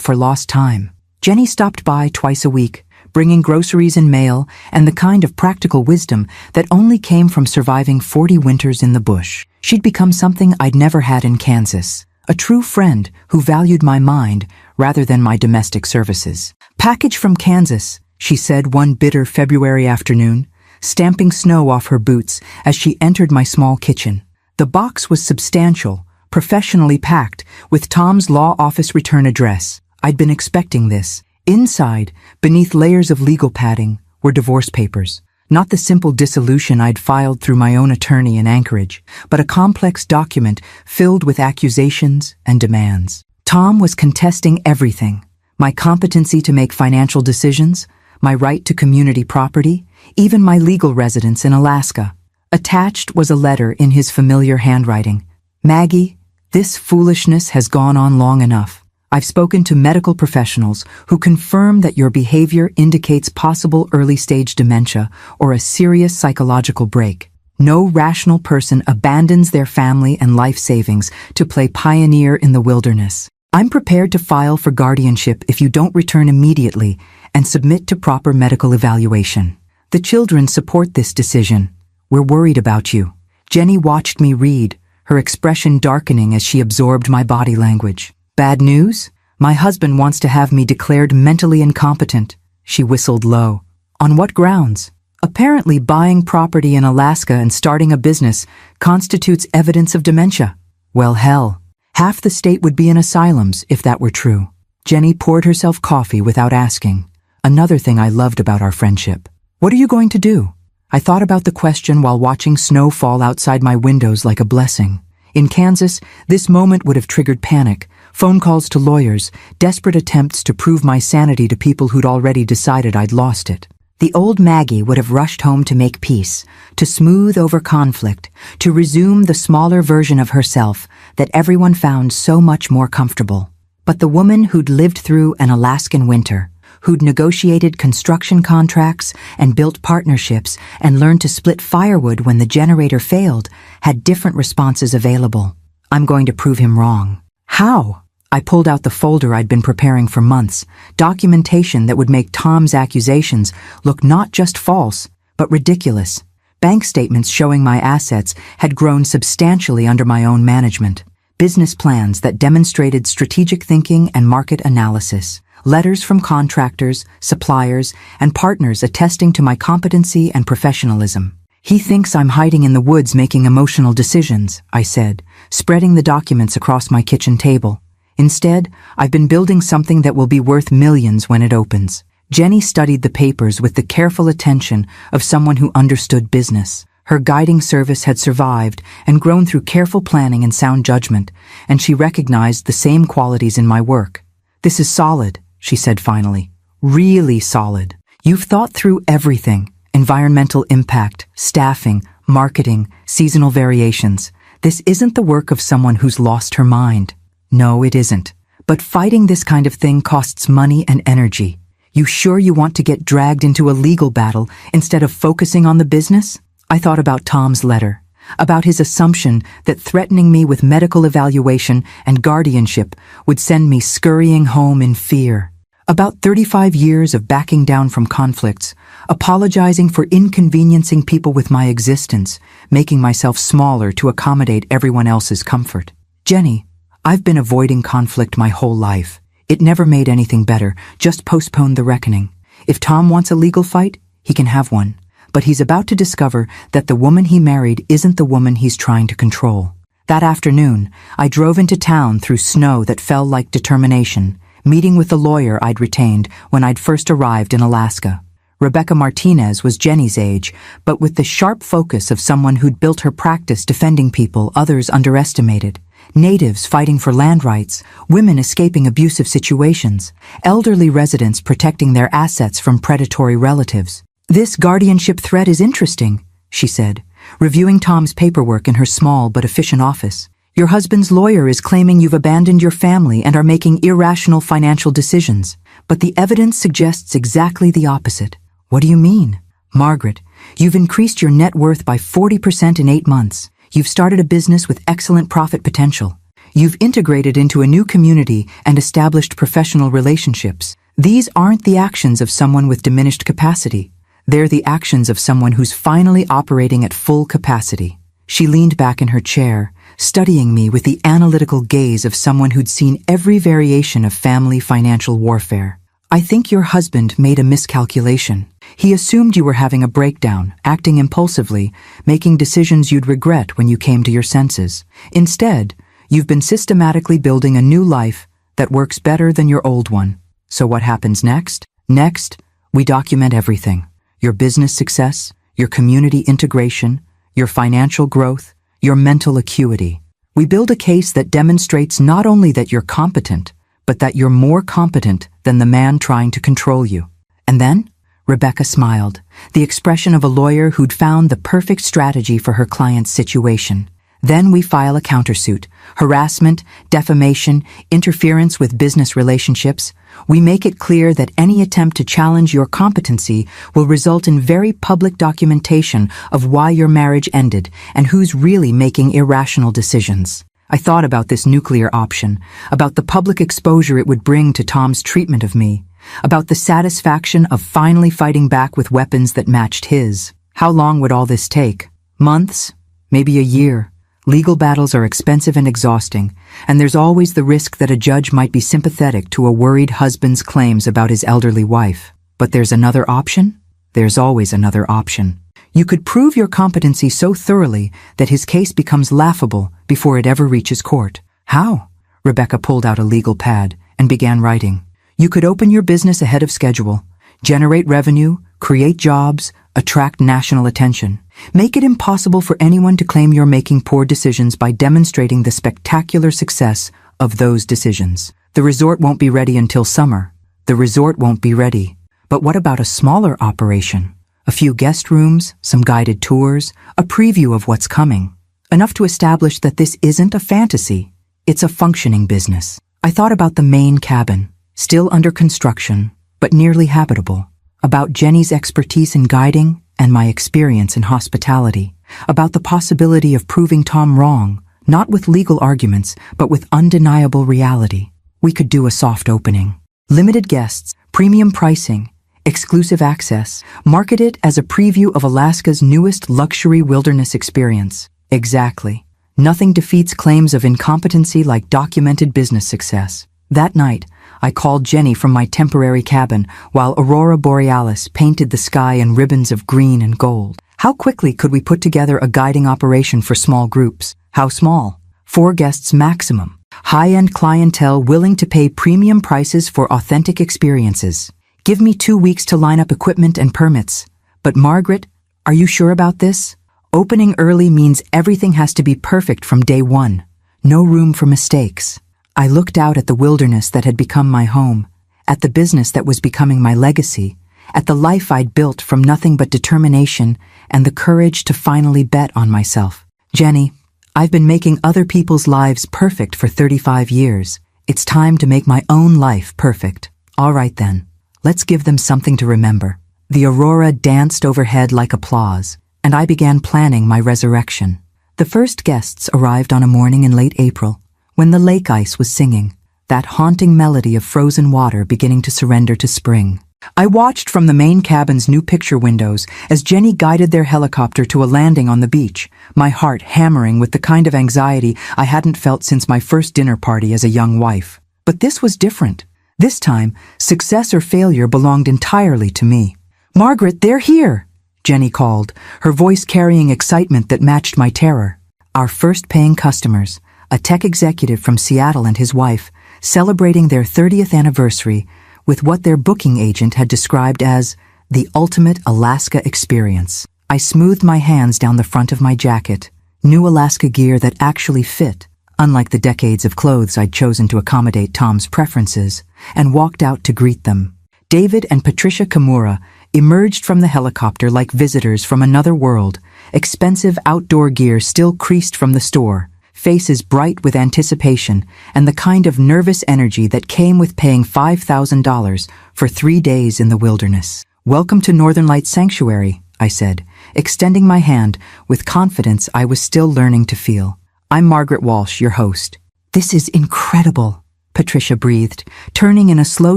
for lost time. Jenny stopped by twice a week, bringing groceries and mail and the kind of practical wisdom that only came from surviving 40 winters in the bush. She'd become something I'd never had in Kansas, a true friend who valued my mind rather than my domestic services. "Package from Kansas," she said one bitter February afternoon, stamping snow off her boots as she entered my small kitchen. The box was substantial, professionally packed, with Tom's law office return address. I'd been expecting this. Inside, beneath layers of legal padding, were divorce papers. Not the simple dissolution I'd filed through my own attorney in Anchorage, but a complex document filled with accusations and demands. Tom was contesting everything: my competency to make financial decisions, my right to community property, even my legal residence in Alaska. Attached was a letter in his familiar handwriting. "Maggie, this foolishness has gone on long enough. I've spoken to medical professionals who confirm that your behavior indicates possible early-stage dementia or a serious psychological break. No rational person abandons their family and life savings to play pioneer in the wilderness. I'm prepared to file for guardianship if you don't return immediately and submit to proper medical evaluation. The children support this decision. We're worried about you." Jenny watched me read, her expression darkening as she absorbed my body language. "Bad news? My husband wants to have me declared mentally incompetent," she whistled low. "On what grounds? Apparently buying property in Alaska and starting a business constitutes evidence of dementia. Well, hell, half the state would be in asylums if that were true." Jenny poured herself coffee without asking. Another thing I loved about our friendship. "What are you going to do?" I thought about the question while watching snow fall outside my windows like a blessing. In Kansas, this moment would have triggered panic, phone calls to lawyers, desperate attempts to prove my sanity to people who'd already decided I'd lost it. The old Maggie would have rushed home to make peace, to smooth over conflict, to resume the smaller version of herself that everyone found so much more comfortable. But the woman who'd lived through an Alaskan winter, who'd negotiated construction contracts and built partnerships and learned to split firewood when the generator failed, had different responses available. I'm going to prove him wrong. How? I pulled out the folder I'd been preparing for months, documentation that would make Tom's accusations look not just false, but ridiculous. Bank statements showing my assets had grown substantially under my own management. Business plans that demonstrated strategic thinking and market analysis. Letters from contractors, suppliers, and partners attesting to my competency and professionalism. He thinks I'm hiding in the woods making emotional decisions, I said, spreading the documents across my kitchen table. Instead, I've been building something that will be worth millions when it opens. Jenny studied the papers with the careful attention of someone who understood business. Her guiding service had survived and grown through careful planning and sound judgment, and she recognized the same qualities in my work. "This is solid," she said finally. "Really solid. You've thought through everything. Environmental impact, staffing, marketing, seasonal variations. This isn't the work of someone who's lost her mind." "No, it isn't. But fighting this kind of thing costs money and energy. You sure you want to get dragged into a legal battle instead of focusing on the business?" I thought about Tom's letter, about his assumption that threatening me with medical evaluation and guardianship would send me scurrying home in fear. About 35 years of backing down from conflicts, apologizing for inconveniencing people with my existence, making myself smaller to accommodate everyone else's comfort. "Jenny, I've been avoiding conflict my whole life. It never made anything better, just postponed the reckoning. If Tom wants a legal fight, he can have one. But he's about to discover that the woman he married isn't the woman he's trying to control." That afternoon, I drove into town through snow that fell like determination, meeting with the lawyer I'd retained when I'd first arrived in Alaska. Rebecca Martinez was Jenny's age, but with the sharp focus of someone who'd built her practice defending people others underestimated. Natives fighting for land rights, women escaping abusive situations, elderly residents protecting their assets from predatory relatives. "This guardianship threat is interesting," she said, reviewing Tom's paperwork in her small but efficient office. "Your husband's lawyer is claiming you've abandoned your family and are making irrational financial decisions, but the evidence suggests exactly the opposite." "What do you mean?" "Margaret, you've increased your net worth by 40% in 8 months. You've started a business with excellent profit potential. You've integrated into a new community and established professional relationships. These aren't the actions of someone with diminished capacity. They're the actions of someone who's finally operating at full capacity." She leaned back in her chair, studying me with the analytical gaze of someone who'd seen every variation of family financial warfare. "I think your husband made a miscalculation. He assumed you were having a breakdown, acting impulsively, making decisions you'd regret when you came to your senses. Instead, you've been systematically building a new life that works better than your old one." "So what happens next?" "Next, we document everything. Your business success, your community integration, your financial growth, your mental acuity. We build a case that demonstrates not only that you're competent, but that you're more competent than the man trying to control you." "And then?" Rebecca smiled, the expression of a lawyer who'd found the perfect strategy for her client's situation. "Then we file a countersuit. Harassment, defamation, interference with business relationships. We make it clear that any attempt to challenge your competency will result in very public documentation of why your marriage ended and who's really making irrational decisions." I thought about this nuclear option, about the public exposure it would bring to Tom's treatment of me, about the satisfaction of finally fighting back with weapons that matched his. How long would all this take? Months? Maybe a year? Legal battles are expensive and exhausting, and there's always the risk that a judge might be sympathetic to a worried husband's claims about his elderly wife. But there's another option? There's always another option. You could prove your competency so thoroughly that his case becomes laughable before it ever reaches court. How? Rebecca pulled out a legal pad and began writing. You could open your business ahead of schedule, generate revenue, create jobs, attract national attention. Make it impossible for anyone to claim you're making poor decisions by demonstrating the spectacular success of those decisions. The resort won't be ready until summer. The resort won't be ready. But what about a smaller operation? A few guest rooms, some guided tours, a preview of what's coming. Enough to establish that this isn't a fantasy. It's a functioning business. I thought about the main cabin, still under construction, but nearly habitable. About Jenny's expertise in guiding and my experience in hospitality. About the possibility of proving Tom wrong, not with legal arguments, but with undeniable reality. We could do a soft opening. Limited guests, premium pricing, exclusive access. Market it as a preview of Alaska's newest luxury wilderness experience. Exactly. Nothing defeats claims of incompetency like documented business success. That night, I called Jenny from my temporary cabin while Aurora Borealis painted the sky in ribbons of green and gold. How quickly could we put together a guiding operation for small groups? How small? 4 guests maximum. High-end clientele willing to pay premium prices for authentic experiences. Give me 2 weeks to line up equipment and permits. But Margaret, are you sure about this? Opening early means everything has to be perfect from day one. No room for mistakes. I looked out at the wilderness that had become my home, at the business that was becoming my legacy, at the life I'd built from nothing but determination and the courage to finally bet on myself. Jenny, I've been making other people's lives perfect for 35 years. It's time to make my own life perfect. All right then, let's give them something to remember. The aurora danced overhead like applause, and I began planning my resurrection. The first guests arrived on a morning in late April, when the lake ice was singing, that haunting melody of frozen water beginning to surrender to spring. I watched from the main cabin's new picture windows as Jenny guided their helicopter to a landing on the beach, my heart hammering with the kind of anxiety I hadn't felt since my first dinner party as a young wife. But this was different. This time, success or failure belonged entirely to me. "Margaret, they're here!" Jenny called, her voice carrying excitement that matched my terror. Our first paying customers, a tech executive from Seattle and his wife, celebrating their 30th anniversary with what their booking agent had described as the ultimate Alaska experience. I smoothed my hands down the front of my jacket, new Alaska gear that actually fit, unlike the decades of clothes I'd chosen to accommodate Tom's preferences, and walked out to greet them. David and Patricia Kimura emerged from the helicopter like visitors from another world, expensive outdoor gear still creased from the store, faces bright with anticipation and the kind of nervous energy that came with paying $5,000 for 3 days in the wilderness. "Welcome to Northern Lights Sanctuary," I said, extending my hand with confidence I was still learning to feel. "I'm Margaret Walsh, your host." "This is incredible," Patricia breathed, turning in a slow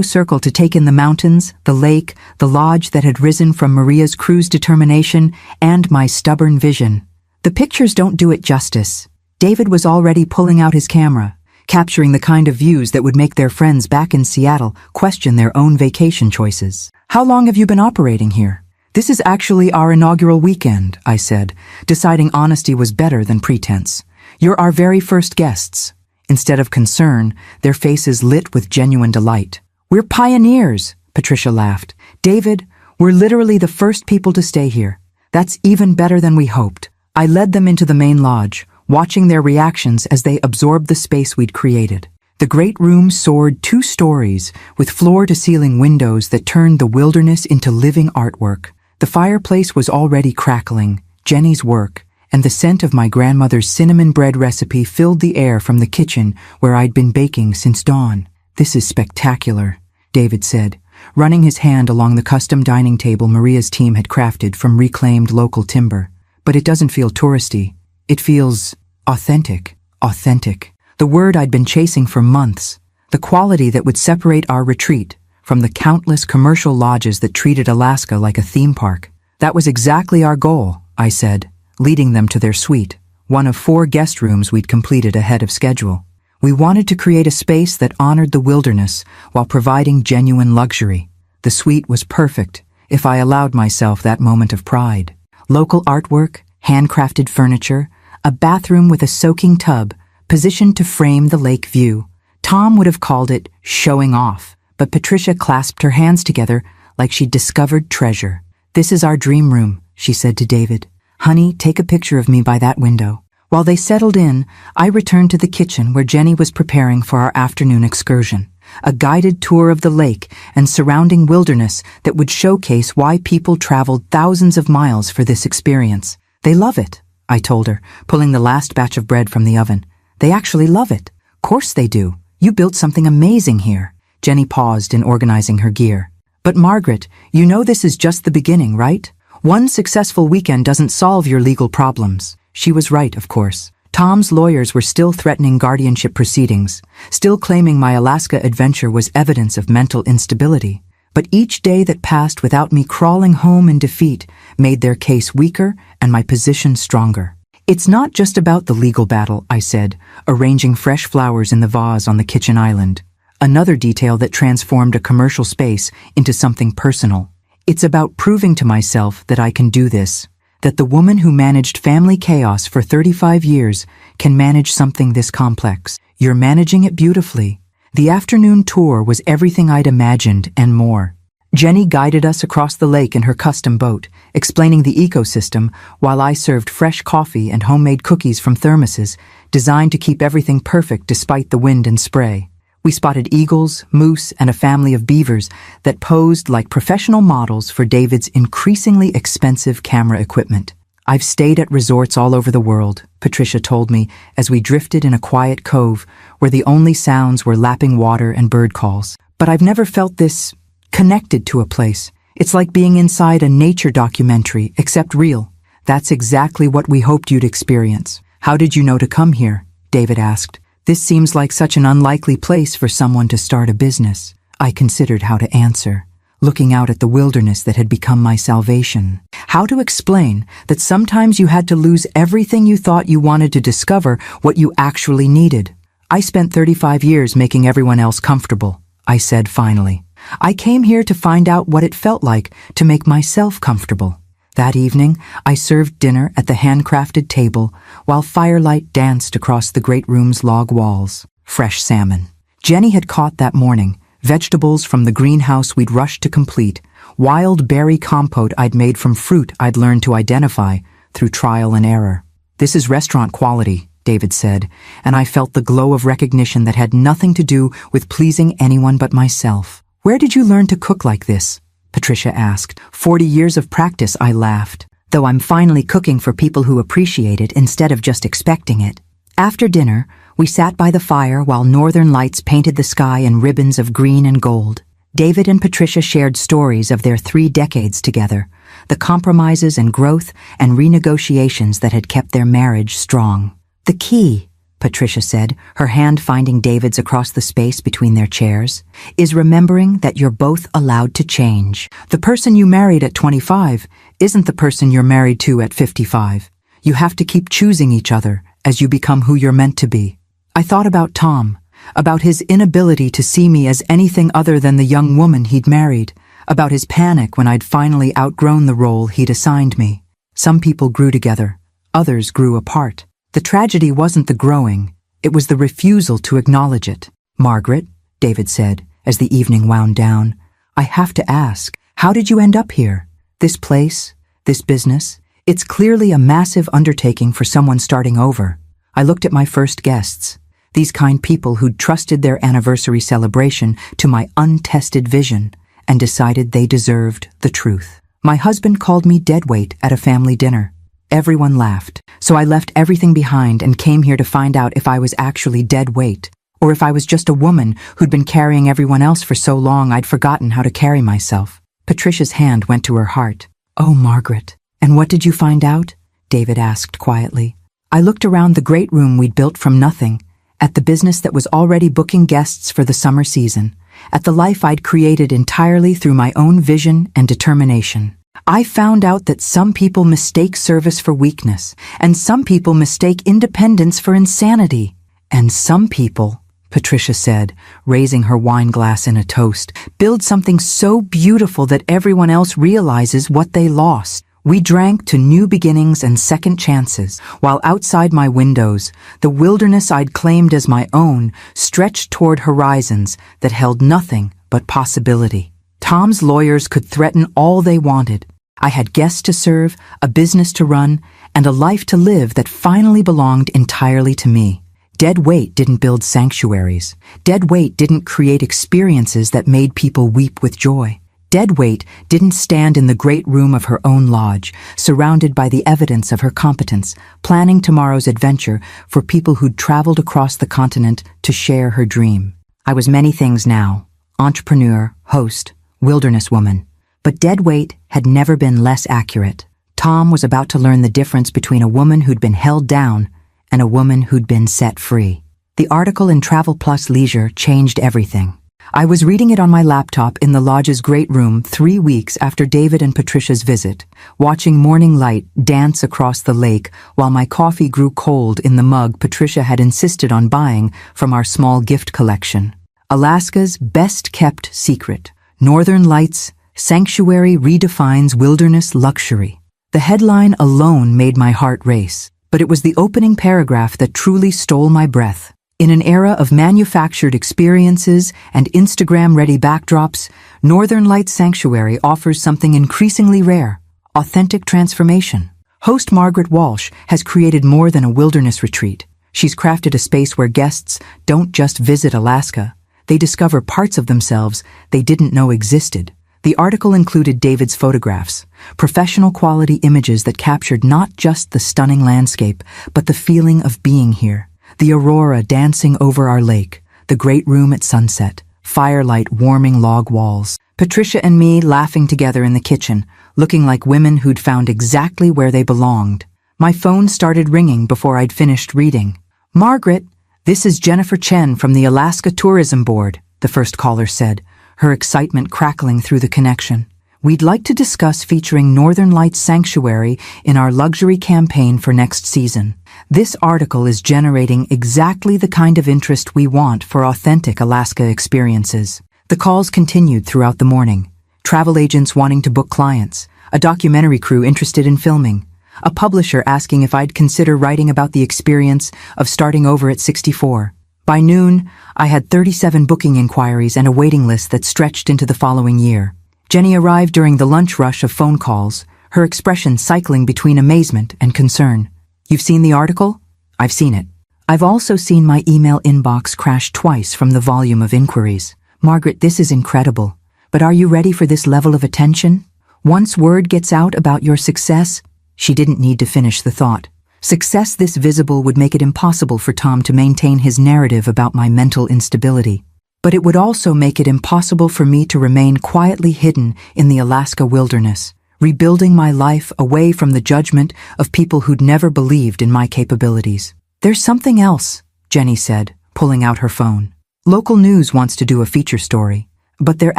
circle to take in the mountains, the lake, the lodge that had risen from Maria's crew's determination, and my stubborn vision. "The pictures don't do it justice." David was already pulling out his camera, capturing the kind of views that would make their friends back in Seattle question their own vacation choices. "How long have you been operating here?" "This is actually our inaugural weekend," I said, deciding honesty was better than pretense. "You're our very first guests." Instead of concern, their faces lit with genuine delight. "We're pioneers," Patricia laughed. "David, we're literally the first people to stay here. That's even better than we hoped." I led them into the main lodge, watching their reactions as they absorbed the space we'd created. The great room soared 2 stories, with floor-to-ceiling windows that turned the wilderness into living artwork. The fireplace was already crackling, Jenny's work, and the scent of my grandmother's cinnamon bread recipe filled the air from the kitchen where I'd been baking since dawn. "This is spectacular," David said, running his hand along the custom dining table Maria's team had crafted from reclaimed local timber. "But it doesn't feel touristy. It feels authentic. Authentic. The word I'd been chasing for months. The quality that would separate our retreat from the countless commercial lodges that treated Alaska like a theme park. That was exactly our goal, I said, leading them to their suite, one of 4 guest rooms we'd completed ahead of schedule. We wanted to create a space that honored the wilderness while providing genuine luxury. The suite was perfect, if I allowed myself that moment of pride. Local artwork, handcrafted furniture, a bathroom with a soaking tub, positioned to frame the lake view. Tom would have called it showing off, but Patricia clasped her hands together like she'd discovered treasure. "This is our dream room," she said to David. "Honey, take a picture of me by that window." While they settled in, I returned to the kitchen where Jenny was preparing for our afternoon excursion, a guided tour of the lake and surrounding wilderness that would showcase why people traveled thousands of miles for this experience. "They love it," I told her, pulling the last batch of bread from the oven. "They actually love it." "Course they do. You built something amazing here." Jenny paused in organizing her gear. "But Margaret, you know this is just the beginning, right? One successful weekend doesn't solve your legal problems." She was right, of course. Tom's lawyers were still threatening guardianship proceedings, still claiming my Alaska adventure was evidence of mental instability. But each day that passed without me crawling home in defeat made their case weaker and my position stronger. "It's not just about the legal battle," I said, arranging fresh flowers in the vase on the kitchen island, another detail that transformed a commercial space into something personal. "It's about proving to myself that I can do this, that the woman who managed family chaos for 35 years can manage something this complex. You're managing it beautifully. The afternoon tour was everything I'd imagined and more. Jenny guided us across the lake in her custom boat, explaining the ecosystem while I served fresh coffee and homemade cookies from thermoses, designed to keep everything perfect despite the wind and spray. We spotted eagles, moose, and a family of beavers that posed like professional models for David's increasingly expensive camera equipment. I've stayed at resorts all over the world, Patricia told me as we drifted in a quiet cove where the only sounds were lapping water and bird calls. But I've never felt this connected to a place. It's like being inside a nature documentary, except real. That's exactly what we hoped you'd experience. How did you know to come here? David asked. This seems like such an unlikely place for someone to start a business. I considered how to answer, looking out at the wilderness that had become my salvation. How to explain that sometimes you had to lose everything you thought you wanted to discover what you actually needed. I spent 35 years making everyone else comfortable, I said finally. I came here to find out what it felt like to make myself comfortable. That evening, I served dinner at the handcrafted table while firelight danced across the great room's log walls. Fresh salmon. Jenny had caught that morning, vegetables from the greenhouse we'd rushed to complete, wild berry compote I'd made from fruit I'd learned to identify through trial and error. This is restaurant quality, David said, and I felt the glow of recognition that had nothing to do with pleasing anyone but myself. Where did you learn to cook like this? Patricia asked. 40 years of practice, I laughed. Though I'm finally cooking for people who appreciate it instead of just expecting it. After dinner, we sat by the fire while northern lights painted the sky in ribbons of green and gold. David and Patricia shared stories of their 3 decades together, the compromises and growth and renegotiations that had kept their marriage strong. The key, Patricia said, her hand finding David's across the space between their chairs, is remembering that you're both allowed to change. The person you married at 25 isn't the person you're married to at 55. You have to keep choosing each other as you become who you're meant to be. I thought about Tom, about his inability to see me as anything other than the young woman he'd married, about his panic when I'd finally outgrown the role he'd assigned me. Some people grew together, others grew apart. The tragedy wasn't the growing, it was the refusal to acknowledge it. Margaret, David said, as the evening wound down, I have to ask, how did you end up here? This place, this business, it's clearly a massive undertaking for someone starting over. I looked at my first guests, these kind people who'd trusted their anniversary celebration to my untested vision and decided they deserved the truth. My husband called me deadweight at a family dinner. Everyone laughed, so I left everything behind and came here to find out if I was actually dead weight, or if I was just a woman who'd been carrying everyone else for so long I'd forgotten how to carry myself. Patricia's hand went to her heart. Oh, Margaret, and what did you find out? David asked quietly. I looked around the great room we'd built from nothing, at the business that was already booking guests for the summer season, at the life I'd created entirely through my own vision and determination. I found out that some people mistake service for weakness, and some people mistake independence for insanity. And some people, Patricia said, raising her wine glass in a toast, build something so beautiful that everyone else realizes what they lost. We drank to new beginnings and second chances, while outside my windows, the wilderness I'd claimed as my own stretched toward horizons that held nothing but possibility. Tom's lawyers could threaten all they wanted. I had guests to serve, a business to run, and a life to live that finally belonged entirely to me. Dead weight didn't build sanctuaries. Dead weight didn't create experiences that made people weep with joy. Dead weight didn't stand in the great room of her own lodge, surrounded by the evidence of her competence, planning tomorrow's adventure for people who'd traveled across the continent to share her dream. I was many things now: entrepreneur, host, wilderness woman. But dead weight had never been less accurate. Tom was about to learn the difference between a woman who'd been held down and a woman who'd been set free. The article in Travel Plus Leisure changed everything. I was reading it on my laptop in the lodge's great room 3 weeks after David and Patricia's visit, watching morning light dance across the lake while my coffee grew cold in the mug Patricia had insisted on buying from our small gift collection. Alaska's best-kept secret. Northern Lights, sanctuary redefines wilderness luxury. The headline alone made my heart race, but it was the opening paragraph that truly stole my breath. In an era of manufactured experiences and Instagram-ready backdrops, Northern Lights Sanctuary offers something increasingly rare: authentic transformation. Host Margaret Walsh has created more than a wilderness retreat. She's crafted a space where guests don't just visit Alaska, they discover parts of themselves they didn't know existed. The article included David's photographs, professional quality images that captured not just the stunning landscape, but the feeling of being here. The aurora dancing over our lake, the great room at sunset, firelight warming log walls. Patricia and me laughing together in the kitchen, looking like women who'd found exactly where they belonged. My phone started ringing before I'd finished reading. "Margaret, this is Jennifer Chen from the Alaska Tourism Board," the first caller said, her excitement crackling through the connection. "We'd like to discuss featuring Northern Lights Sanctuary in our luxury campaign for next season. This article is generating exactly the kind of interest we want for authentic Alaska experiences." The calls continued throughout the morning. Travel agents wanting to book clients, a documentary crew interested in filming, a publisher asking if I'd consider writing about the experience of starting over at 64. By noon, I had 37 booking inquiries and a waiting list that stretched into the following year. Jenny arrived during the lunch rush of phone calls, her expression cycling between amazement and concern. "You've seen the article?" "I've seen it." "I've also seen my email inbox crash twice from the volume of inquiries. Margaret, this is incredible. But are you ready for this level of attention? Once word gets out about your success," she didn't need to finish the thought. "Success this visible would make it impossible for Tom to maintain his narrative about my mental instability. But it would also make it impossible for me to remain quietly hidden in the Alaska wilderness, rebuilding my life away from the judgment of people who'd never believed in my capabilities." "There's something else," Jenny said, pulling out her phone. "Local news wants to do a feature story, but they're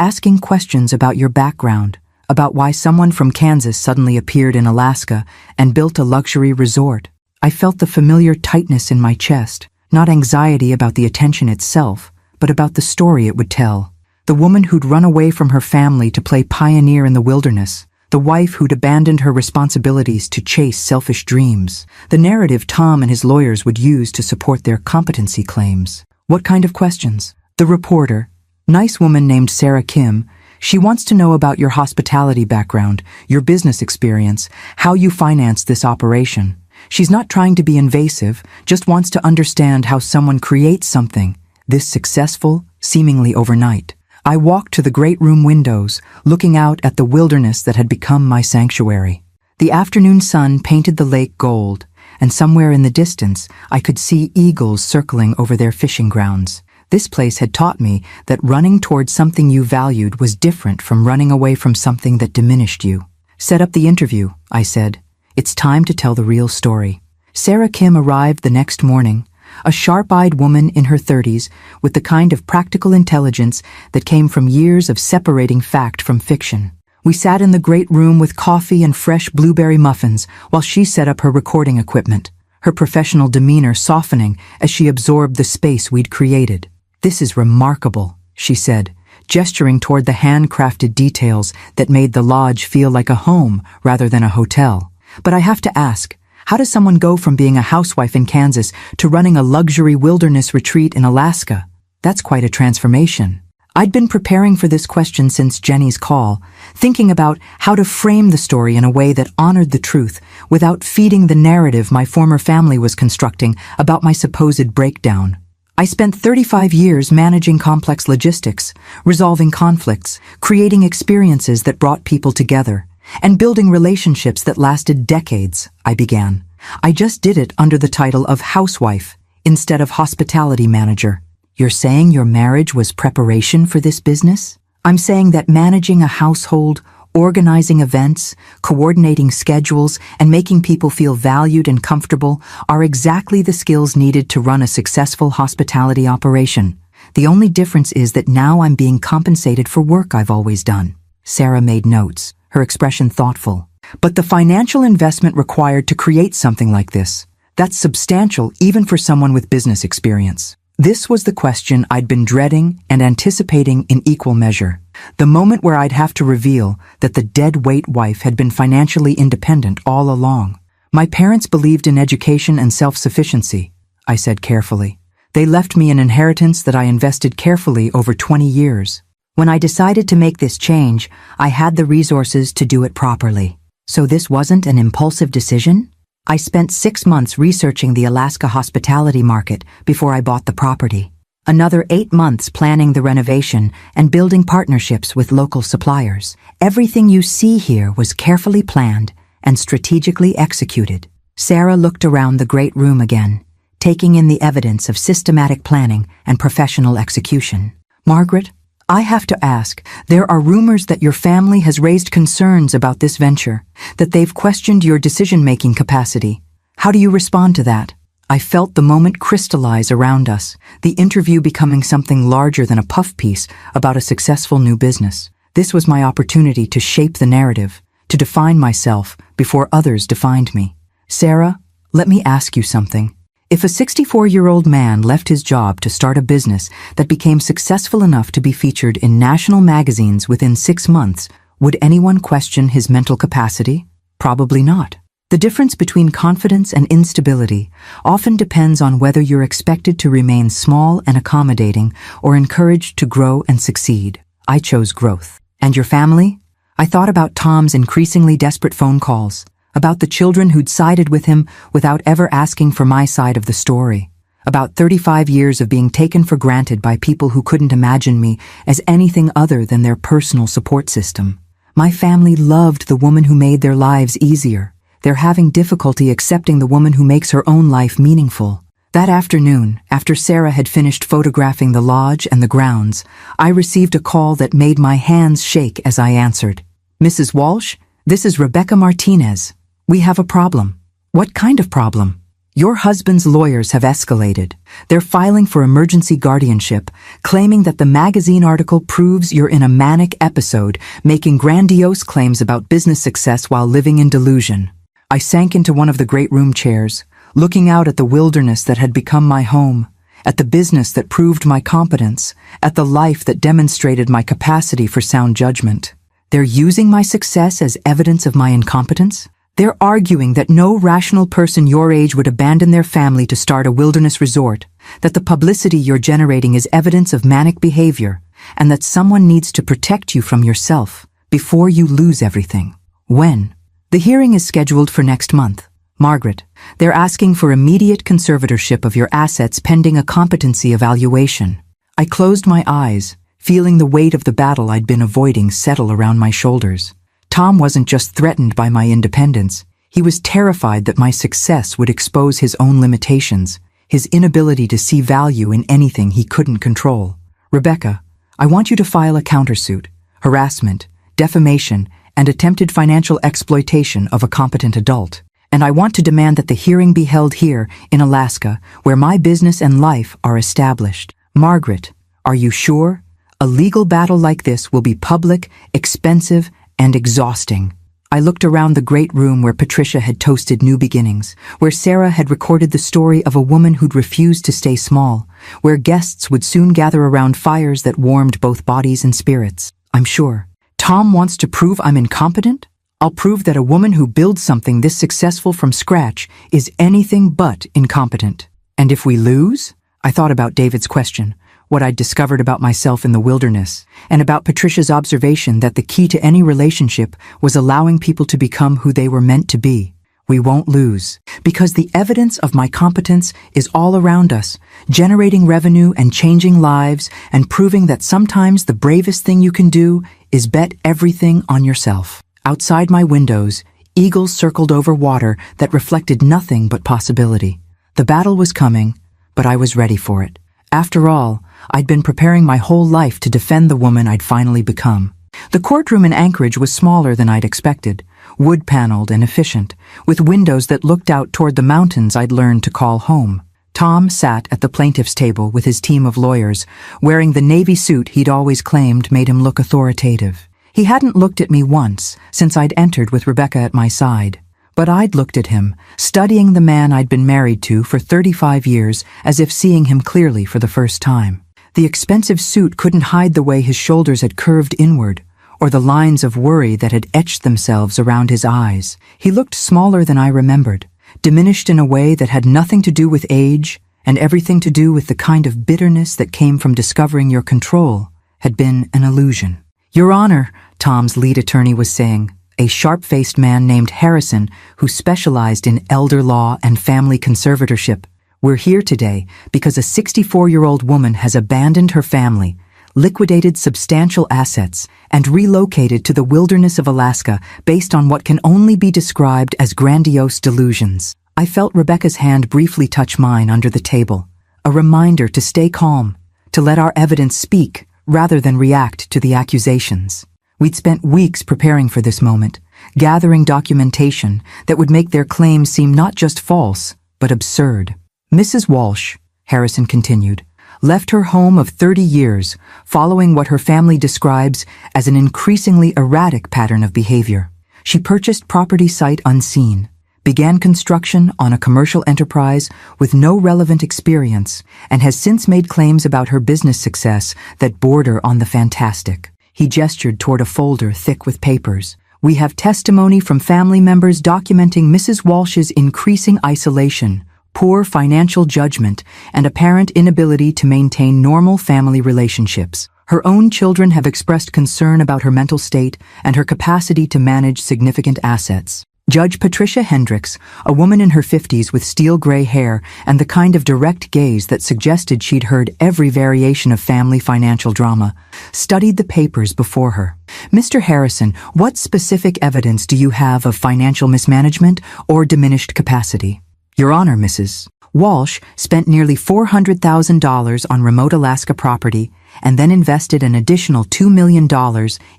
asking questions about your background, about why someone from Kansas suddenly appeared in Alaska and built a luxury resort." I felt the familiar tightness in my chest, not anxiety about the attention itself, but about the story it would tell. The woman who'd run away from her family to play pioneer in the wilderness, the wife who'd abandoned her responsibilities to chase selfish dreams, the narrative Tom and his lawyers would use to support their competency claims. What kind of questions? The reporter, nice woman named Sarah Kim, she wants to know about your hospitality background, your business experience, how you financed this operation. She's not trying to be invasive, just wants to understand how someone creates something this successful, seemingly overnight. I walked to the great room windows, looking out at the wilderness that had become my sanctuary. The afternoon sun painted the lake gold, and somewhere in the distance I could see eagles circling over their fishing grounds. This place had taught me that running towards something you valued was different from running away from something that diminished you. "Set up the interview," I said. "It's time to tell the real story." Sarah Kim arrived the next morning, a sharp-eyed woman in her 30s with the kind of practical intelligence that came from years of separating fact from fiction. We sat in the great room with coffee and fresh blueberry muffins while she set up her recording equipment, her professional demeanor softening as she absorbed the space we'd created. "This is remarkable," she said, gesturing toward the handcrafted details that made the lodge feel like a home rather than a hotel. "But I have to ask, how does someone go from being a housewife in Kansas to running a luxury wilderness retreat in Alaska? That's quite a transformation." I'd been preparing for this question since Jenny's call, thinking about how to frame the story in a way that honored the truth without feeding the narrative my former family was constructing about my supposed breakdown. I spent 35 years managing complex logistics, resolving conflicts, creating experiences that brought people together, and building relationships that lasted decades, I began. I just did it under the title of housewife instead of hospitality manager. "You're saying your marriage was preparation for this business?" "I'm saying that managing a household, organizing events, coordinating schedules, and making people feel valued and comfortable are exactly the skills needed to run a successful hospitality operation. The only difference is that now I'm being compensated for work I've always done." Sarah made notes, her expression thoughtful. "But the financial investment required to create something like this, that's substantial even for someone with business experience." This was the question I'd been dreading and anticipating in equal measure. The moment where I'd have to reveal that the dead-weight wife had been financially independent all along. My parents believed in education and self-sufficiency, I said carefully. They left me an inheritance that I invested carefully over 20 years. When I decided to make this change, I had the resources to do it properly. So this wasn't an impulsive decision? I spent 6 months researching the Alaska hospitality market before I bought the property. Another 8 months planning the renovation and building partnerships with local suppliers. Everything you see here was carefully planned and strategically executed. Sarah looked around the great room again, taking in the evidence of systematic planning and professional execution. Margaret, I have to ask, there are rumors that your family has raised concerns about this venture, that they've questioned your decision-making capacity. How do you respond to that? I felt the moment crystallize around us, the interview becoming something larger than a puff piece about a successful new business. This was my opportunity to shape the narrative, to define myself before others defined me. Sarah, let me ask you something. If a 64-year-old man left his job to start a business that became successful enough to be featured in national magazines within 6 months, would anyone question his mental capacity? Probably not. The difference between confidence and instability often depends on whether you're expected to remain small and accommodating or encouraged to grow and succeed. I chose growth. And your family? I thought about Tom's increasingly desperate phone calls, about the children who'd sided with him without ever asking for my side of the story, about 35 years of being taken for granted by people who couldn't imagine me as anything other than their personal support system. My family loved the woman who made their lives easier. They're having difficulty accepting the woman who makes her own life meaningful. That afternoon, after Sarah had finished photographing the lodge and the grounds, I received a call that made my hands shake as I answered. Mrs. Walsh, this is Rebecca Martinez. We have a problem. What kind of problem? Your husband's lawyers have escalated. They're filing for emergency guardianship, claiming that the magazine article proves you're in a manic episode, making grandiose claims about business success while living in delusion. I sank into one of the great room chairs, looking out at the wilderness that had become my home, at the business that proved my competence, at the life that demonstrated my capacity for sound judgment. They're using my success as evidence of my incompetence? They're arguing that no rational person your age would abandon their family to start a wilderness resort, that the publicity you're generating is evidence of manic behavior, and that someone needs to protect you from yourself before you lose everything. When? The hearing is scheduled for next month. Margaret, they're asking for immediate conservatorship of your assets pending a competency evaluation. I closed my eyes, feeling the weight of the battle I'd been avoiding settle around my shoulders. Tom wasn't just threatened by my independence. He was terrified that my success would expose his own limitations, his inability to see value in anything he couldn't control. Rebecca, I want you to file a countersuit, harassment, defamation, and attempted financial exploitation of a competent adult. And I want to demand that the hearing be held here in Alaska, where my business and life are established. Margaret, are you sure? A legal battle like this will be public, expensive, and exhausting. I looked around the great room where Patricia had toasted new beginnings, where Sarah had recorded the story of a woman who'd refused to stay small, where guests would soon gather around fires that warmed both bodies and spirits. I'm sure. Tom wants to prove I'm incompetent? I'll prove that a woman who builds something this successful from scratch is anything but incompetent. And if we lose? I thought about David's question, what I'd discovered about myself in the wilderness, and about Patricia's observation that the key to any relationship was allowing people to become who they were meant to be. We won't lose, because the evidence of my competence is all around us, generating revenue and changing lives and proving that sometimes the bravest thing you can do is bet everything on yourself. Outside my windows, eagles circled over water that reflected nothing but possibility. The battle was coming, but I was ready for it. After all, I'd been preparing my whole life to defend the woman I'd finally become. The courtroom in Anchorage was smaller than I'd expected, wood-paneled and efficient, with windows that looked out toward the mountains I'd learned to call home. Tom sat at the plaintiff's table with his team of lawyers, wearing the navy suit he'd always claimed made him look authoritative. He hadn't looked at me once since I'd entered with Rebecca at my side. But I'd looked at him, studying the man I'd been married to for 35 years as if seeing him clearly for the first time. The expensive suit couldn't hide the way his shoulders had curved inward, or the lines of worry that had etched themselves around his eyes. He looked smaller than I remembered, diminished in a way that had nothing to do with age and everything to do with the kind of bitterness that came from discovering your control had been an illusion. "Your Honor," Tom's lead attorney was saying, a sharp-faced man named Harrison who specialized in elder law and family conservatorship. "We're here today because a 64-year-old woman has abandoned her family, liquidated substantial assets, and relocated to the wilderness of Alaska based on what can only be described as grandiose delusions." I felt Rebecca's hand briefly touch mine under the table, a reminder to stay calm, to let our evidence speak rather than react to the accusations. We'd spent weeks preparing for this moment, gathering documentation that would make their claims seem not just false, but absurd. "Mrs. Walsh," Harrison continued, "left her home of 30 years, following what her family describes as an increasingly erratic pattern of behavior. She purchased property sight unseen, began construction on a commercial enterprise with no relevant experience, and has since made claims about her business success that border on the fantastic." He gestured toward a folder thick with papers. "We have testimony from family members documenting Mrs. Walsh's increasing isolation, poor financial judgment, and apparent inability to maintain normal family relationships. Her own children have expressed concern about her mental state and her capacity to manage significant assets." Judge Patricia Hendricks, a woman in her 50s with steel-gray hair and the kind of direct gaze that suggested she'd heard every variation of family financial drama, studied the papers before her. "Mr. Harrison, what specific evidence do you have of financial mismanagement or diminished capacity?" "Your Honor, Mrs. Walsh spent nearly $400,000 on remote Alaska property and then invested an additional $2 million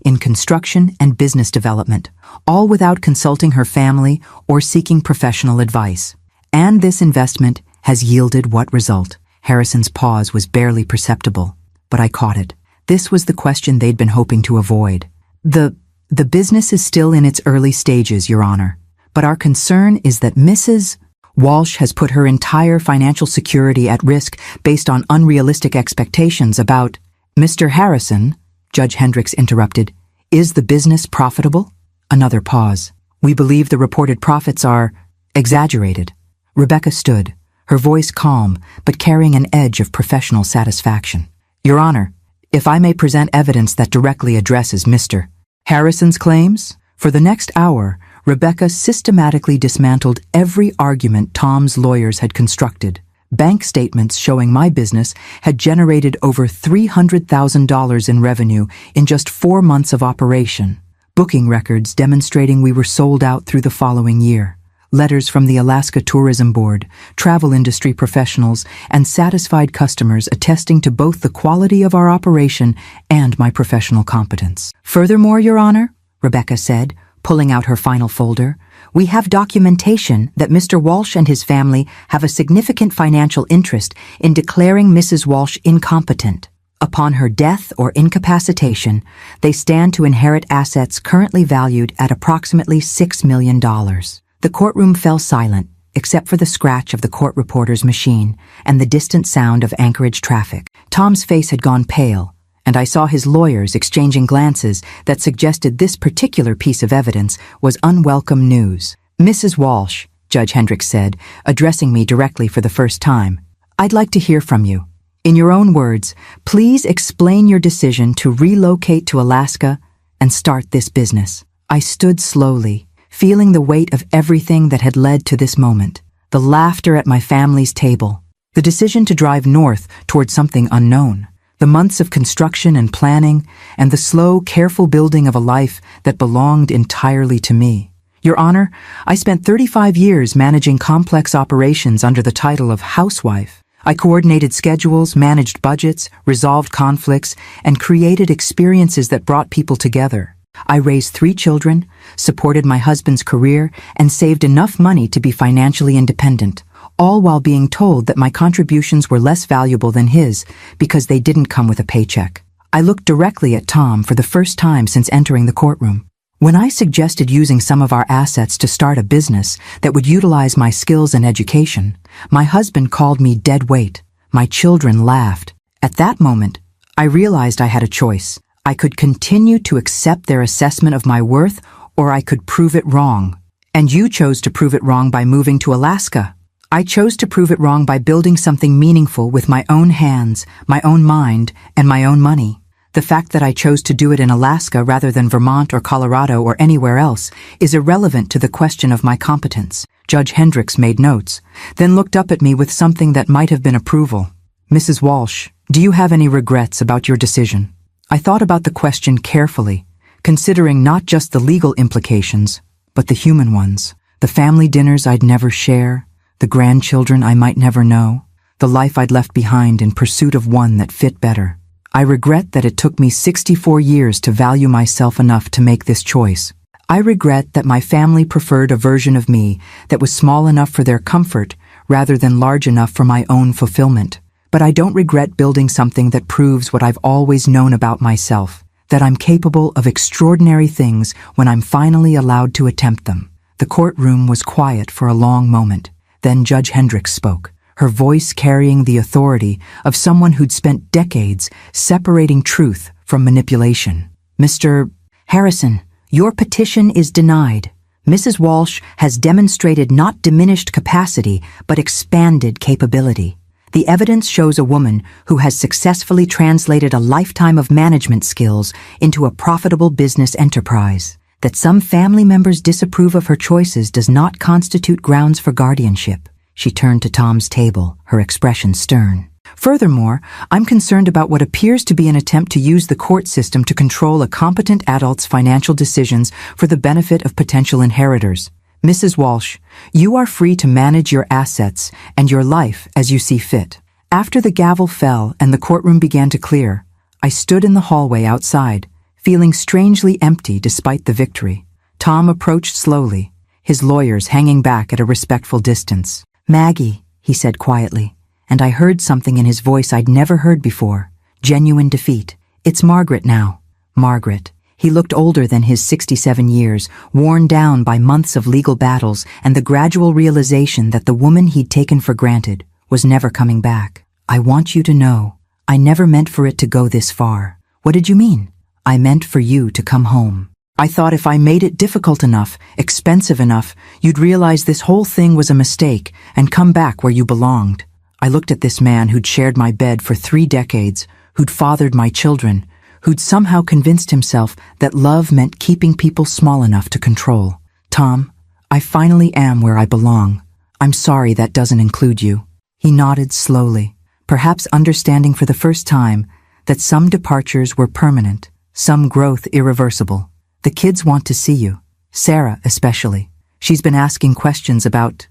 in construction and business development, all without consulting her family or seeking professional advice. And this investment has yielded what result?" Harrison's pause was barely perceptible, but I caught it. This was the question they'd been hoping to avoid. The business is still in its early stages, Your Honor, but our concern is that Mrs. Walsh has put her entire financial security at risk based on unrealistic expectations about— "Mr. Harrison," Judge Hendricks interrupted, "is the business profitable?" Another pause. "We believe the reported profits are exaggerated." Rebecca stood, her voice calm but carrying an edge of professional satisfaction. "Your Honor, if I may present evidence that directly addresses Mr. Harrison's claims?" For the next hour, Rebecca systematically dismantled every argument Tom's lawyers had constructed. Bank statements showing my business had generated over $300,000 in revenue in just 4 months of operation. Booking records demonstrating we were sold out through the following year. Letters from the Alaska Tourism Board, travel industry professionals, and satisfied customers attesting to both the quality of our operation and my professional competence. "Furthermore, Your Honor," Rebecca said, pulling out her final folder, "we have documentation that Mr. Walsh and his family have a significant financial interest in declaring Mrs. Walsh incompetent. Upon her death or incapacitation, they stand to inherit assets currently valued at approximately $6 million. The courtroom fell silent, except for the scratch of the court reporter's machine and the distant sound of Anchorage traffic. Tom's face had gone pale, and I saw his lawyers exchanging glances that suggested this particular piece of evidence was unwelcome news. "Mrs. Walsh," Judge Hendricks said, addressing me directly for the first time, "I'd like to hear from you. In your own words, please explain your decision to relocate to Alaska and start this business." I stood slowly, feeling the weight of everything that had led to this moment. The laughter at my family's table, the decision to drive north toward something unknown, the months of construction and planning, and the slow, careful building of a life that belonged entirely to me. Your Honor, I spent 35 years managing complex operations under the title of housewife. I coordinated schedules, managed budgets, resolved conflicts, and created experiences that brought people together. I raised 3 children, supported my husband's career, and saved enough money to be financially independent, all while being told that my contributions were less valuable than his because they didn't come with a paycheck. I looked directly at Tom for the first time since entering the courtroom. When I suggested using some of our assets to start a business that would utilize my skills and education, my husband called me dead weight. My children laughed, At that moment, I realized I had a choice. I could continue to accept their assessment of my worth, or I could prove it wrong. And you chose to prove it wrong by moving to Alaska. I chose to prove it wrong by building something meaningful with my own hands, my own mind, and my own money. The fact that I chose to do it in Alaska rather than Vermont or Colorado or anywhere else is irrelevant to the question of my competence. Judge Hendricks made notes, then looked up at me with something that might have been approval. Mrs. Walsh, do you have any regrets about your decision? I thought about the question carefully, considering not just the legal implications, but the human ones. The family dinners I'd never share, the grandchildren I might never know, the life I'd left behind in pursuit of one that fit better. I regret that it took me 64 years to value myself enough to make this choice. I regret that my family preferred a version of me that was small enough for their comfort rather than large enough for my own fulfillment. But I don't regret building something that proves what I've always known about myself, that I'm capable of extraordinary things when I'm finally allowed to attempt them. The courtroom was quiet for a long moment. Then Judge Hendricks spoke, her voice carrying the authority of someone who'd spent decades separating truth from manipulation. Mr. Harrison, your petition is denied. Mrs. Walsh has demonstrated not diminished capacity, but expanded capability. The evidence shows a woman who has successfully translated a lifetime of management skills into a profitable business enterprise. That some family members disapprove of her choices does not constitute grounds for guardianship. She turned to Tom's table, her expression stern. Furthermore, I'm concerned about what appears to be an attempt to use the court system to control a competent adult's financial decisions for the benefit of potential inheritors. Mrs. Walsh, you are free to manage your assets and your life as you see fit. After the gavel fell and the courtroom began to clear, I stood in the hallway outside, feeling strangely empty despite the victory. Tom approached slowly, his lawyers hanging back at a respectful distance. Maggie, he said quietly, and I heard something in his voice I'd never heard before. Genuine defeat. It's Margaret now. Margaret. He looked older than his 67 years, worn down by months of legal battles and the gradual realization that the woman he'd taken for granted was never coming back. I want you to know, I never meant for it to go this far. What did you mean? I meant for you to come home. I thought if I made it difficult enough, expensive enough, you'd realize this whole thing was a mistake and come back where you belonged. I looked at this man who'd shared my bed for 3 decades, who'd fathered my children, who'd somehow convinced himself that love meant keeping people small enough to control. Tom, I finally am where I belong. I'm sorry that doesn't include you. He nodded slowly, perhaps understanding for the first time that some departures were permanent, some growth irreversible. The kids want to see you, Sarah especially. She's been asking questions about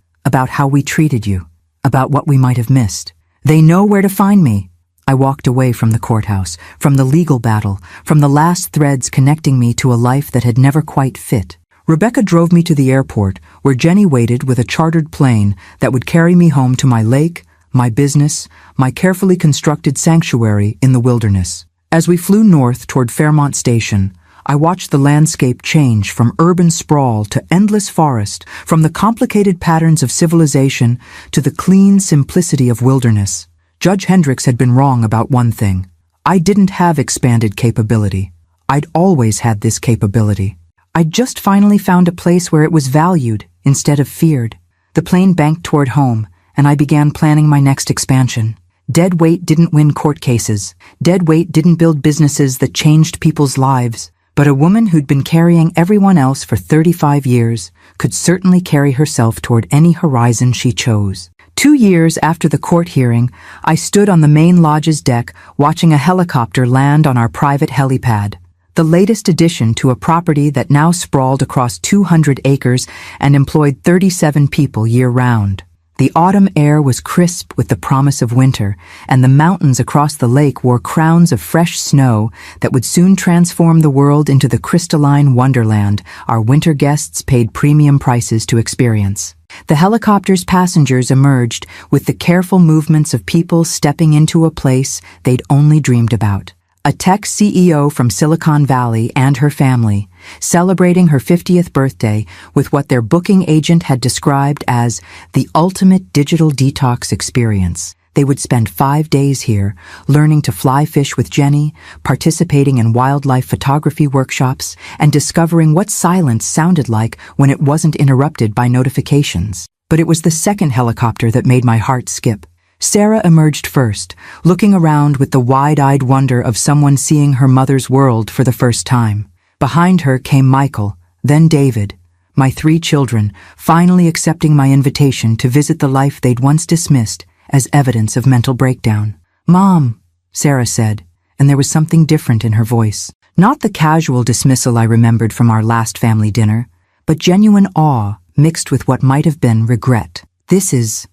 how we treated you, about what we might have missed. They know where to find me. I walked away from the courthouse, from the legal battle, from the last threads connecting me to a life that had never quite fit. Rebecca drove me to the airport, where Jenny waited with a chartered plane that would carry me home to my lake, my business, my carefully constructed sanctuary in the wilderness. As we flew north toward Fairmont Station, I watched the landscape change from urban sprawl to endless forest, from the complicated patterns of civilization to the clean simplicity of wilderness. Judge Hendricks had been wrong about one thing. I didn't have expanded capability. I'd always had this capability. I'd just finally found a place where it was valued instead of feared. The plane banked toward home, and I began planning my next expansion. Dead weight didn't win court cases. Dead weight didn't build businesses that changed people's lives. But a woman who'd been carrying everyone else for 35 years could certainly carry herself toward any horizon she chose. 2 years after the court hearing, I stood on the main lodge's deck watching a helicopter land on our private helipad, the latest addition to a property that now sprawled across 200 acres and employed 37 people year-round. The autumn air was crisp with the promise of winter, and the mountains across the lake wore crowns of fresh snow that would soon transform the world into the crystalline wonderland our winter guests paid premium prices to experience. The helicopter's passengers emerged with the careful movements of people stepping into a place they'd only dreamed about. A tech CEO from Silicon Valley and her family, celebrating her 50th birthday with what their booking agent had described as the ultimate digital detox experience. They would spend 5 days here, learning to fly fish with Jenny, participating in wildlife photography workshops, and discovering what silence sounded like when it wasn't interrupted by notifications. But it was the second helicopter that made my heart skip. Sarah emerged first, looking around with the wide-eyed wonder of someone seeing her mother's world for the first time. Behind her came Michael, then David, my 3 children, finally accepting my invitation to visit the life they'd once dismissed as evidence of mental breakdown. "Mom," Sarah said, and there was something different in her voice. Not the casual dismissal I remembered from our last family dinner, but genuine awe mixed with what might have been regret. This is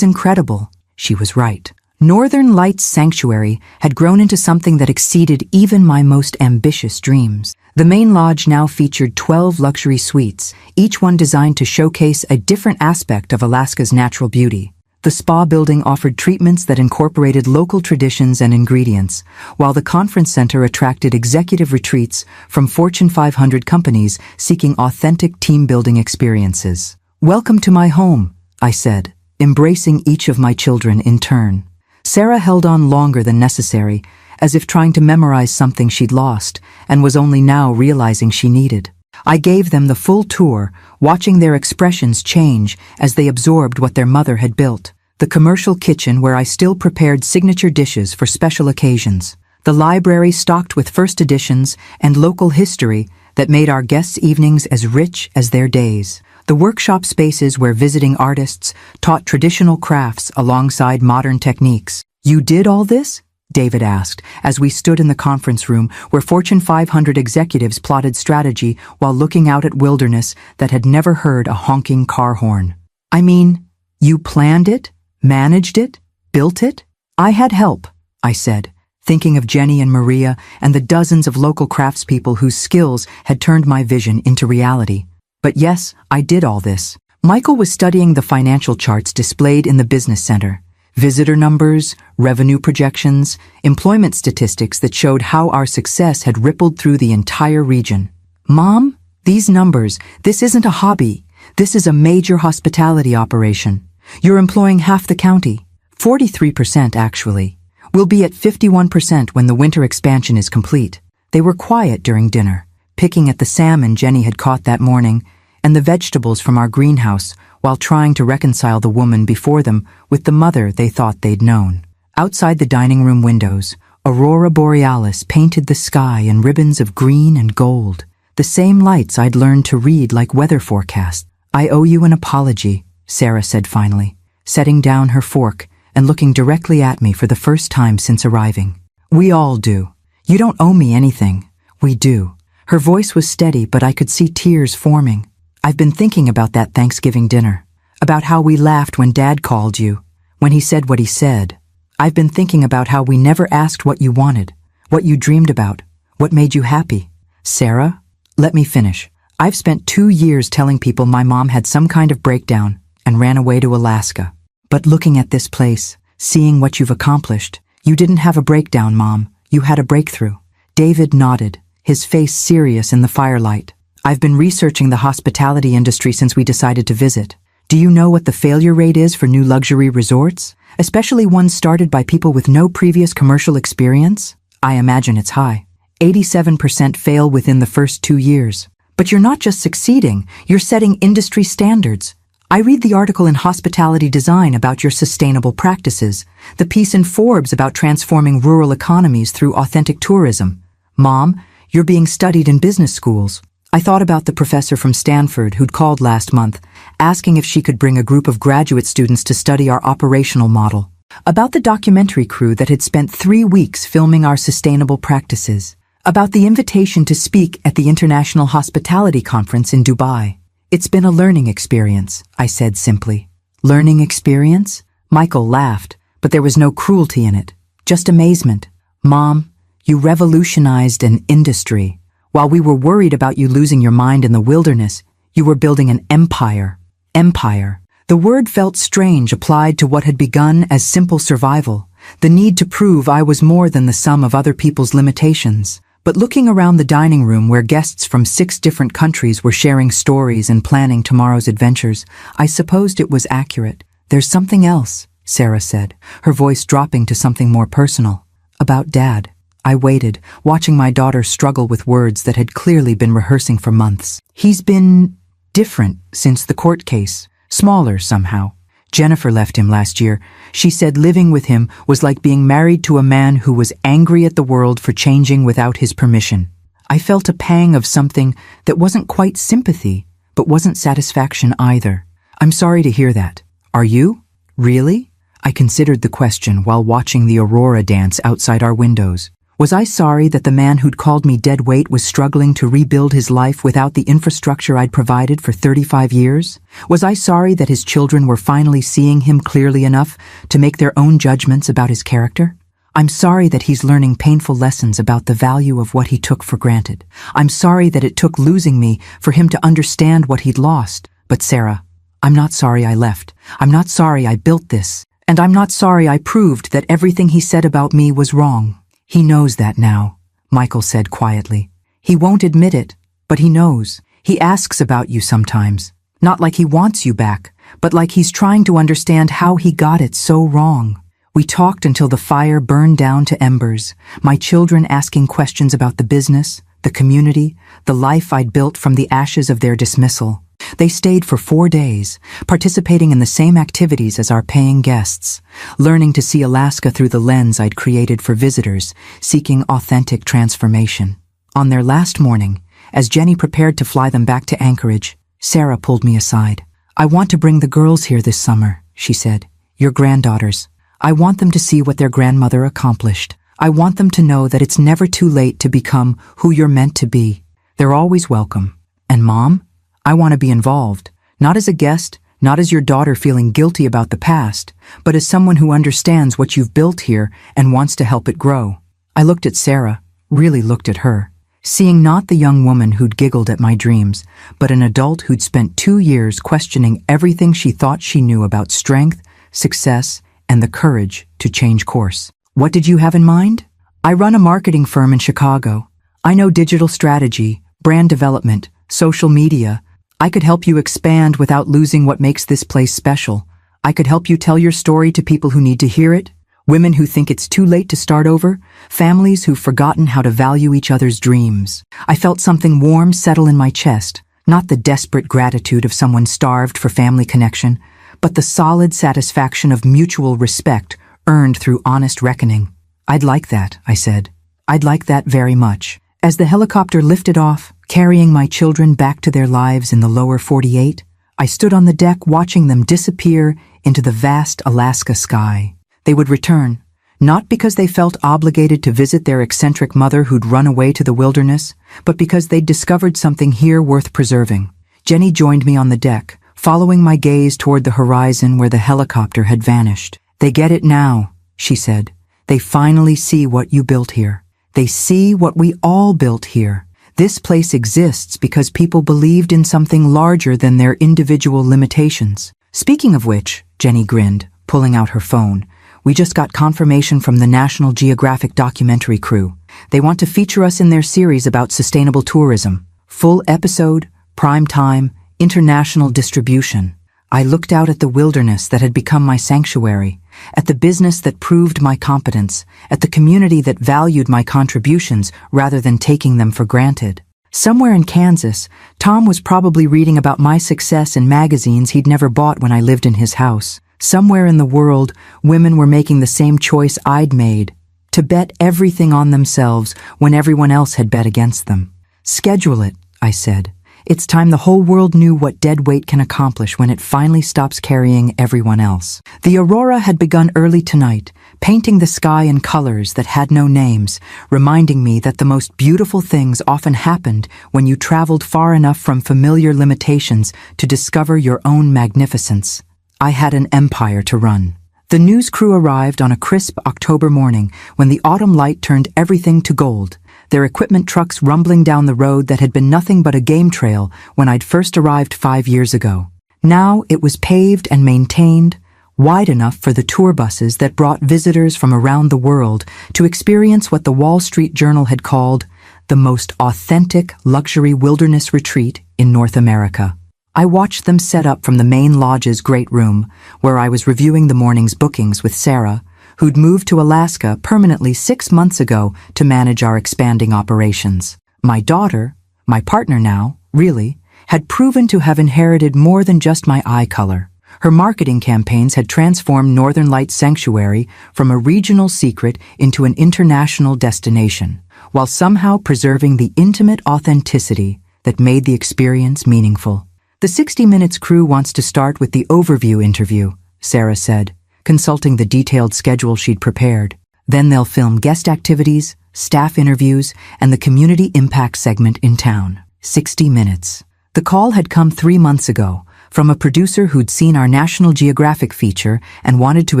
incredible." She was right. Northern Lights Sanctuary had grown into something that exceeded even my most ambitious dreams. The main lodge now featured 12 luxury suites, each one designed to showcase a different aspect of Alaska's natural beauty. The spa building offered treatments that incorporated local traditions and ingredients, while the conference center attracted executive retreats from Fortune 500 companies seeking authentic team-building experiences. "Welcome to my home," I said, embracing each of my children in turn. Sarah held on longer than necessary, as if trying to memorize something she'd lost and was only now realizing she needed. I gave them the full tour, watching their expressions change as they absorbed what their mother had built. The commercial kitchen where I still prepared signature dishes for special occasions. The library stocked with first editions and local history that made our guests' evenings as rich as their days. The workshop spaces where visiting artists taught traditional crafts alongside modern techniques. "You did all this?" David asked, as we stood in the conference room where Fortune 500 executives plotted strategy while looking out at wilderness that had never heard a honking car horn. "I mean, you planned it, managed it, built it?" "I had help," I said, thinking of Jenny and Maria and the dozens of local craftspeople whose skills had turned my vision into reality. "But yes, I did all this." Michael was studying the financial charts displayed in the business center. Visitor numbers, revenue projections, employment statistics that showed how our success had rippled through the entire region. "Mom, these numbers, this isn't a hobby. This is a major hospitality operation. You're employing half the county, 43% actually. We'll be at 51% when the winter expansion is complete." They were quiet during dinner, picking at the salmon Jenny had caught that morning and the vegetables from our greenhouse while trying to reconcile the woman before them with the mother they thought they'd known. Outside the dining room windows, Aurora Borealis painted the sky in ribbons of green and gold, the same lights I'd learned to read like weather forecasts. "I owe you an apology," Sarah said finally, setting down her fork and looking directly at me for the first time since arriving. "We all do. You don't owe me anything. We do." Her voice was steady, but I could see tears forming. "I've been thinking about that Thanksgiving dinner, about how we laughed when Dad called you, when he said what he said. I've been thinking about how we never asked what you wanted, what you dreamed about, what made you happy." "Sarah, let me finish. I've spent 2 years telling people my mom had some kind of breakdown and ran away to Alaska. But looking at this place, seeing what you've accomplished, you didn't have a breakdown, Mom. You had a breakthrough." David nodded, his face serious in the firelight. "I've been researching the hospitality industry since we decided to visit. Do you know what the failure rate is for new luxury resorts, especially ones started by people with no previous commercial experience? I imagine it's high. 87% fail within the first 2 years. But you're not just succeeding, you're setting industry standards. I read the article in Hospitality Design about your sustainable practices, the piece in Forbes about transforming rural economies through authentic tourism. Mom, you're being studied in business schools." I thought about the professor from Stanford who'd called last month, asking if she could bring a group of graduate students to study our operational model. About the documentary crew that had spent 3 weeks filming our sustainable practices. About the invitation to speak at the International Hospitality Conference in Dubai. "It's been a learning experience," I said simply. "Learning experience?" Michael laughed, but there was no cruelty in it, just amazement. "Mom, you revolutionized an industry. While we were worried about you losing your mind in the wilderness, you were building an empire." Empire. The word felt strange applied to what had begun as simple survival, the need to prove I was more than the sum of other people's limitations. But looking around the dining room where guests from 6 different countries were sharing stories and planning tomorrow's adventures, I supposed it was accurate. "There's something else," Sarah said, her voice dropping to something more personal. About Dad. I waited, watching my daughter struggle with words that had clearly been rehearsing for months. He's been different since the court case. Smaller somehow. Jennifer left him last year. She said living with him was like being married to a man who was angry at the world for changing without his permission. I felt a pang of something that wasn't quite sympathy, but wasn't satisfaction either. I'm sorry to hear that. Are you? Really? I considered the question while watching the aurora dance outside our windows. Was I sorry that the man who'd called me dead weight was struggling to rebuild his life without the infrastructure I'd provided for 35 years? Was I sorry that his children were finally seeing him clearly enough to make their own judgments about his character? I'm sorry that he's learning painful lessons about the value of what he took for granted. I'm sorry that it took losing me for him to understand what he'd lost. But Sarah, I'm not sorry I left. I'm not sorry I built this. And I'm not sorry I proved that everything he said about me was wrong. He knows that now, Michael said quietly. He won't admit it, but he knows. He asks about you sometimes. Not like he wants you back, but like he's trying to understand how he got it so wrong. We talked until the fire burned down to embers, my children asking questions about the business, the community, the life I'd built from the ashes of their dismissal. They stayed for 4 days, participating in the same activities as our paying guests, learning to see Alaska through the lens I'd created for visitors, seeking authentic transformation. On their last morning, as Jenny prepared to fly them back to Anchorage, Sarah pulled me aside. I want to bring the girls here this summer, she said. Your granddaughters. I want them to see what their grandmother accomplished. I want them to know that it's never too late to become who you're meant to be. They're always welcome. And Mom? I want to be involved, not as a guest, not as your daughter feeling guilty about the past, but as someone who understands what you've built here and wants to help it grow. I looked at Sarah, really looked at her, seeing not the young woman who'd giggled at my dreams, but an adult who'd spent 2 years questioning everything she thought she knew about strength, success, and the courage to change course. What did you have in mind? I run a marketing firm in Chicago. I know digital strategy, brand development, social media. I could help you expand without losing what makes this place special. I could help you tell your story to people who need to hear it, women who think it's too late to start over, families who've forgotten how to value each other's dreams. I felt something warm settle in my chest, not the desperate gratitude of someone starved for family connection, but the solid satisfaction of mutual respect earned through honest reckoning. I'd like that, I said. I'd like that very much. As the helicopter lifted off, carrying my children back to their lives in the lower 48, I stood on the deck watching them disappear into the vast Alaska sky. They would return, not because they felt obligated to visit their eccentric mother who'd run away to the wilderness, but because they'd discovered something here worth preserving. Jenny joined me on the deck, following my gaze toward the horizon where the helicopter had vanished. They get it now, she said. They finally see what you built here. They see what we all built here. This place exists because people believed in something larger than their individual limitations. Speaking of which, Jenny grinned, pulling out her phone, we just got confirmation from the National Geographic documentary crew. They want to feature us in their series about sustainable tourism. Full episode, prime time, international distribution. I looked out at the wilderness that had become my sanctuary, at the business that proved my competence, at the community that valued my contributions rather than taking them for granted. Somewhere in Kansas, Tom was probably reading about my success in magazines he'd never bought when I lived in his house. Somewhere in the world, women were making the same choice I'd made, to bet everything on themselves when everyone else had bet against them. Schedule it, I said. It's time the whole world knew what dead weight can accomplish when it finally stops carrying everyone else. The aurora had begun early tonight, painting the sky in colors that had no names, reminding me that the most beautiful things often happened when you traveled far enough from familiar limitations to discover your own magnificence. I had an empire to run. The news crew arrived on a crisp October morning when the autumn light turned everything to gold, their equipment trucks rumbling down the road that had been nothing but a game trail when I'd first arrived 5 years ago. Now it was paved and maintained, wide enough for the tour buses that brought visitors from around the world to experience what the Wall Street Journal had called the most authentic luxury wilderness retreat in North America. I watched them set up from the main lodge's great room, where I was reviewing the morning's bookings with Sarah, who'd moved to Alaska permanently 6 months ago to manage our expanding operations. My daughter, my partner now, really, had proven to have inherited more than just my eye color. Her marketing campaigns had transformed Northern Lights Sanctuary from a regional secret into an international destination, while somehow preserving the intimate authenticity that made the experience meaningful. The 60 Minutes crew wants to start with the overview interview, Sarah said, consulting the detailed schedule she'd prepared. Then they'll film guest activities, staff interviews, and the community impact segment in town. 60 Minutes. The call had come 3 months ago, from a producer who'd seen our National Geographic feature and wanted to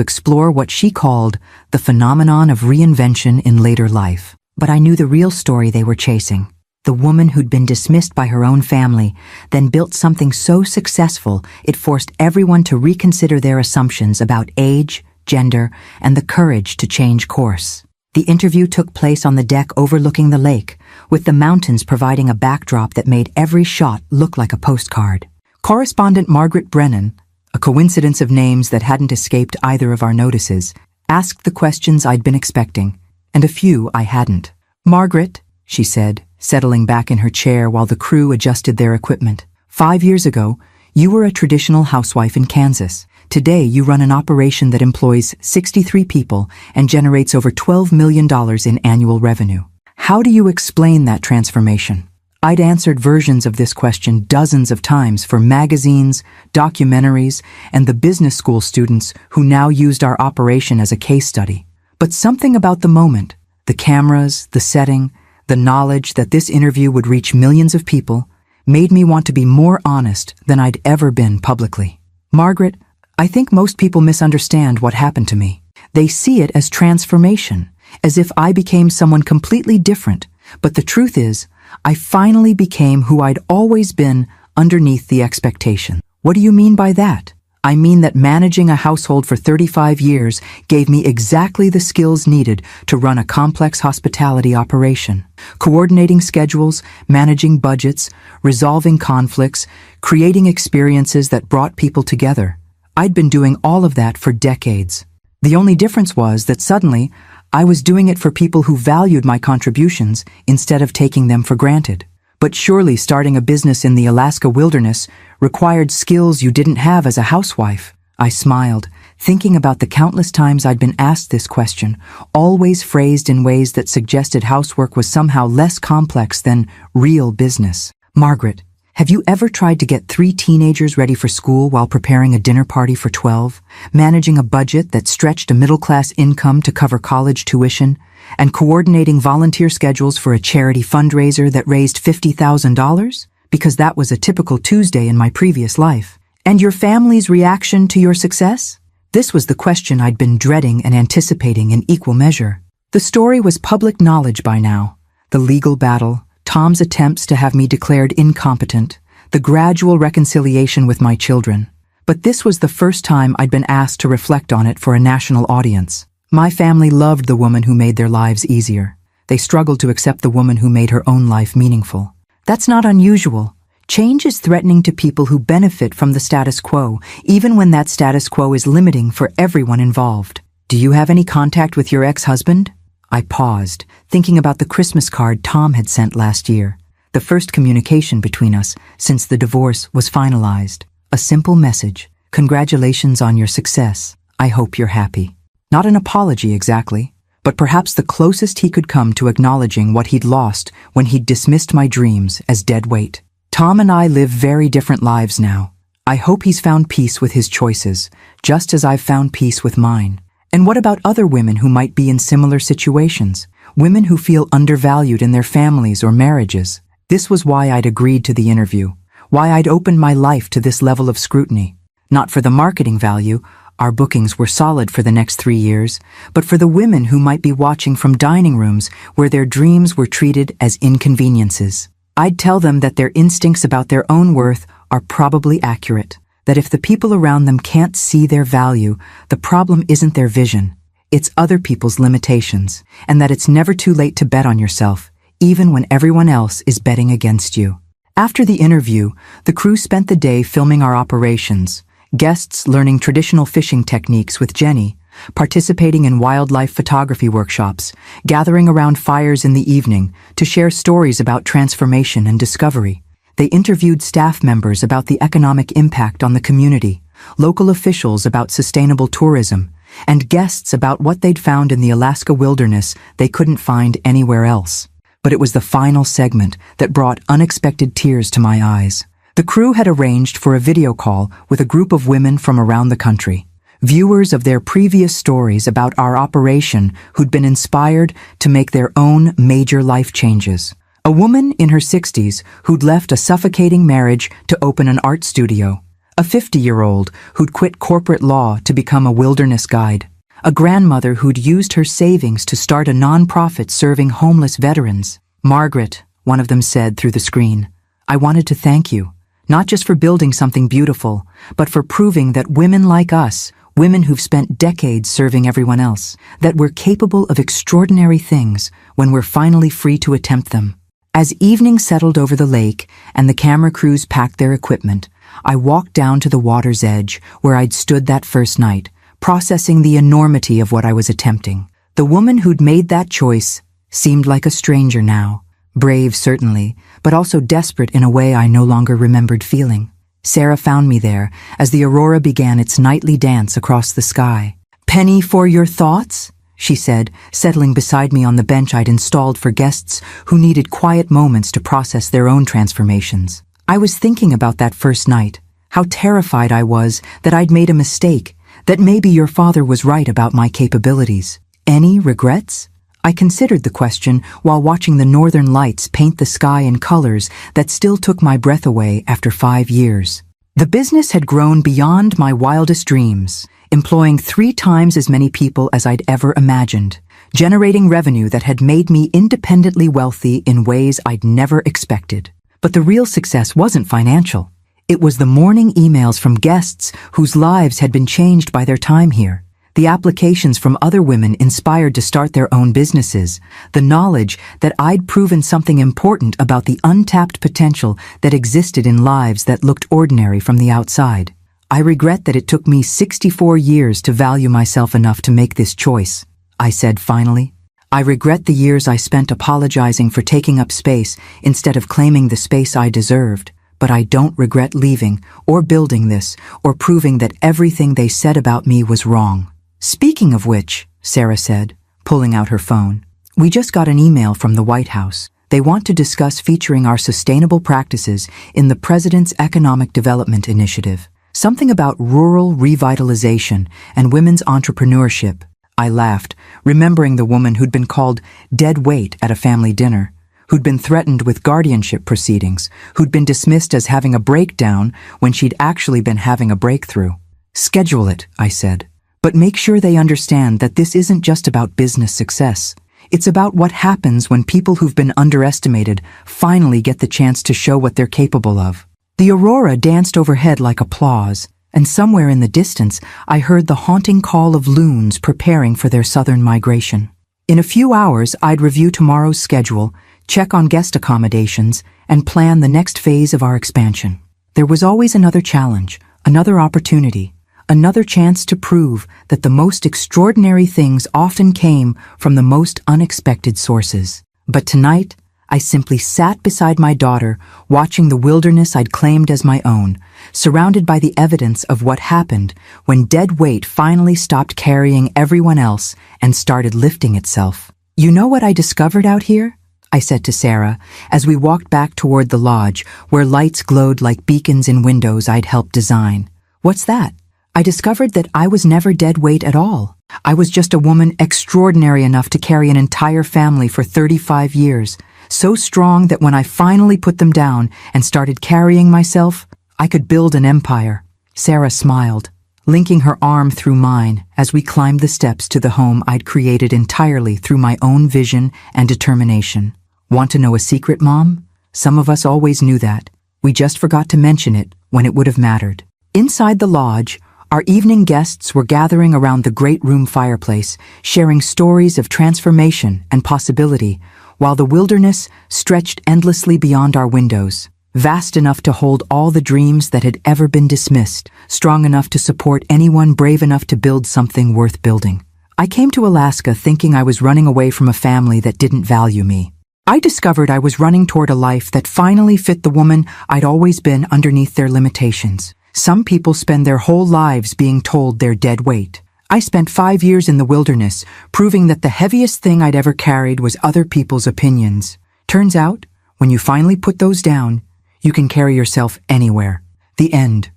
explore what she called the phenomenon of reinvention in later life. But I knew the real story they were chasing. The woman who'd been dismissed by her own family, then built something so successful it forced everyone to reconsider their assumptions about age, gender, and the courage to change course. The interview took place on the deck overlooking the lake, with the mountains providing a backdrop that made every shot look like a postcard. Correspondent Margaret Brennan, a coincidence of names that hadn't escaped either of our notices, asked the questions I'd been expecting, and a few I hadn't. "Margaret," she said, settling back in her chair while the crew adjusted their equipment. "5 years ago, you were a traditional housewife in Kansas. Today, you run an operation that employs 63 people and generates over $12 million in annual revenue. How do you explain that transformation?" I'd answered versions of this question dozens of times for magazines, documentaries, and the business school students who now used our operation as a case study. But something about the moment, the cameras, the setting, the knowledge that this interview would reach millions of people, made me want to be more honest than I'd ever been publicly. "Margaret, I think most people misunderstand what happened to me. They see it as transformation, as if I became someone completely different. But the truth is, I finally became who I'd always been underneath the expectation." "What do you mean by that?" "I mean that managing a household for 35 years gave me exactly the skills needed to run a complex hospitality operation. Coordinating schedules, managing budgets, resolving conflicts, creating experiences that brought people together. I'd been doing all of that for decades. The only difference was that suddenly, I was doing it for people who valued my contributions instead of taking them for granted. But surely starting a business in the Alaska wilderness required skills you didn't have as a housewife." I smiled, thinking about the countless times I'd been asked this question, always phrased in ways that suggested housework was somehow less complex than real business. "Margaret, have you ever tried to get 3 teenagers ready for school while preparing a dinner party for 12, managing a budget that stretched a middle-class income to cover college tuition, and coordinating volunteer schedules for a charity fundraiser that raised $50,000? Because that was a typical Tuesday in my previous life. And your family's reaction to your success?" This was the question I'd been dreading and anticipating in equal measure. The story was public knowledge by now. The legal battle, Tom's attempts to have me declared incompetent, the gradual reconciliation with my children. But this was the first time I'd been asked to reflect on it for a national audience. My family loved the woman who made their lives easier. They struggled to accept the woman who made her own life meaningful. That's not unusual. Change is threatening to people who benefit from the status quo, even when that status quo is limiting for everyone involved. "Do you have any contact with your ex-husband?" I paused, thinking about the Christmas card Tom had sent last year, the first communication between us since the divorce was finalized. A simple message: "Congratulations on your success. I hope you're happy." Not an apology exactly, but perhaps the closest he could come to acknowledging what he'd lost when he'd dismissed my dreams as dead weight. Tom and I live very different lives now. I hope he's found peace with his choices, just as I've found peace with mine. And what about other women who might be in similar situations? Women who feel undervalued in their families or marriages? This was why I'd agreed to the interview, why I'd opened my life to this level of scrutiny. Not for the marketing value, our bookings were solid for the next 3 years, but for the women who might be watching from dining rooms where their dreams were treated as inconveniences. I'd tell them that their instincts about their own worth are probably accurate, that if the people around them can't see their value, the problem isn't their vision, it's other people's limitations, and that it's never too late to bet on yourself, even when everyone else is betting against you. After the interview, the crew spent the day filming our operations, guests learning traditional fishing techniques with Jenny, participating in wildlife photography workshops, gathering around fires in the evening to share stories about transformation and discovery. They interviewed staff members about the economic impact on the community, local officials about sustainable tourism, and guests about what they'd found in the Alaska wilderness they couldn't find anywhere else. But it was the final segment that brought unexpected tears to my eyes. The crew had arranged for a video call with a group of women from around the country, viewers of their previous stories about our operation who'd been inspired to make their own major life changes. A woman in her 60s who'd left a suffocating marriage to open an art studio. A 50-year-old who'd quit corporate law to become a wilderness guide. A grandmother who'd used her savings to start a nonprofit serving homeless veterans. "Margaret," one of them said through the screen, "I wanted to thank you, not just for building something beautiful, but for proving that women like us, women who've spent decades serving everyone else, that we're capable of extraordinary things when we're finally free to attempt them." As evening settled over the lake and the camera crews packed their equipment, I walked down to the water's edge where I'd stood that first night, processing the enormity of what I was attempting. The woman who'd made that choice seemed like a stranger now. Brave, certainly, but also desperate in a way I no longer remembered feeling. Sarah found me there as the aurora began its nightly dance across the sky. "Penny for your thoughts?" she said, settling beside me on the bench I'd installed for guests who needed quiet moments to process their own transformations. I was thinking about that first night, how terrified I was that I'd made a mistake, that maybe your father was right about my capabilities. Any regrets? I considered the question while watching the northern lights paint the sky in colors that still took my breath away after 5 years. The business had grown beyond my wildest dreams, employing 3 times as many people as I'd ever imagined, generating revenue that had made me independently wealthy in ways I'd never expected. But the real success wasn't financial. It was the morning emails from guests whose lives had been changed by their time here, the applications from other women inspired to start their own businesses, the knowledge that I'd proven something important about the untapped potential that existed in lives that looked ordinary from the outside. I regret that it took me 64 years to value myself enough to make this choice, I said finally. I regret the years I spent apologizing for taking up space instead of claiming the space I deserved. But I don't regret leaving, or building this, or proving that everything they said about me was wrong. Speaking of which, Sarah said, pulling out her phone, we just got an email from the White House. They want to discuss featuring our sustainable practices in the President's Economic Development Initiative. Something about rural revitalization and women's entrepreneurship. I laughed, remembering the woman who'd been called dead weight at a family dinner, who'd been threatened with guardianship proceedings, who'd been dismissed as having a breakdown when she'd actually been having a breakthrough. Schedule it, I said, but make sure they understand that this isn't just about business success. It's about what happens when people who've been underestimated finally get the chance to show what they're capable of. The aurora danced overhead like applause, and somewhere in the distance I heard the haunting call of loons preparing for their southern migration. In a few hours I'd review tomorrow's schedule, check on guest accommodations, and plan the next phase of our expansion. There was always another challenge, another opportunity, another chance to prove that the most extraordinary things often came from the most unexpected sources. But tonight, I simply sat beside my daughter, watching the wilderness I'd claimed as my own, surrounded by the evidence of what happened when dead weight finally stopped carrying everyone else and started lifting itself. "You know what I discovered out here?" I said to Sarah as we walked back toward the lodge where lights glowed like beacons in windows I'd helped design. "What's that?" I discovered that I was never dead weight at all. I was just a woman extraordinary enough to carry an entire family for 35 years, so strong that when I finally put them down and started carrying myself, I could build an empire. Sarah smiled, linking her arm through mine as we climbed the steps to the home I'd created entirely through my own vision and determination. Want to know a secret, Mom? Some of us always knew that. We just forgot to mention it when it would have mattered. Inside the lodge, our evening guests were gathering around the great room fireplace, sharing stories of transformation and possibility, while the wilderness stretched endlessly beyond our windows. vast enough to hold all the dreams that had ever been dismissed, strong enough to support anyone brave enough to build something worth building. I came to Alaska thinking I was running away from a family that didn't value me. I discovered I was running toward a life that finally fit the woman I'd always been underneath their limitations. Some people spend their whole lives being told they're dead weight. I spent 5 years in the wilderness, proving that the heaviest thing I'd ever carried was other people's opinions. Turns out, when you finally put those down, you can carry yourself anywhere. The end.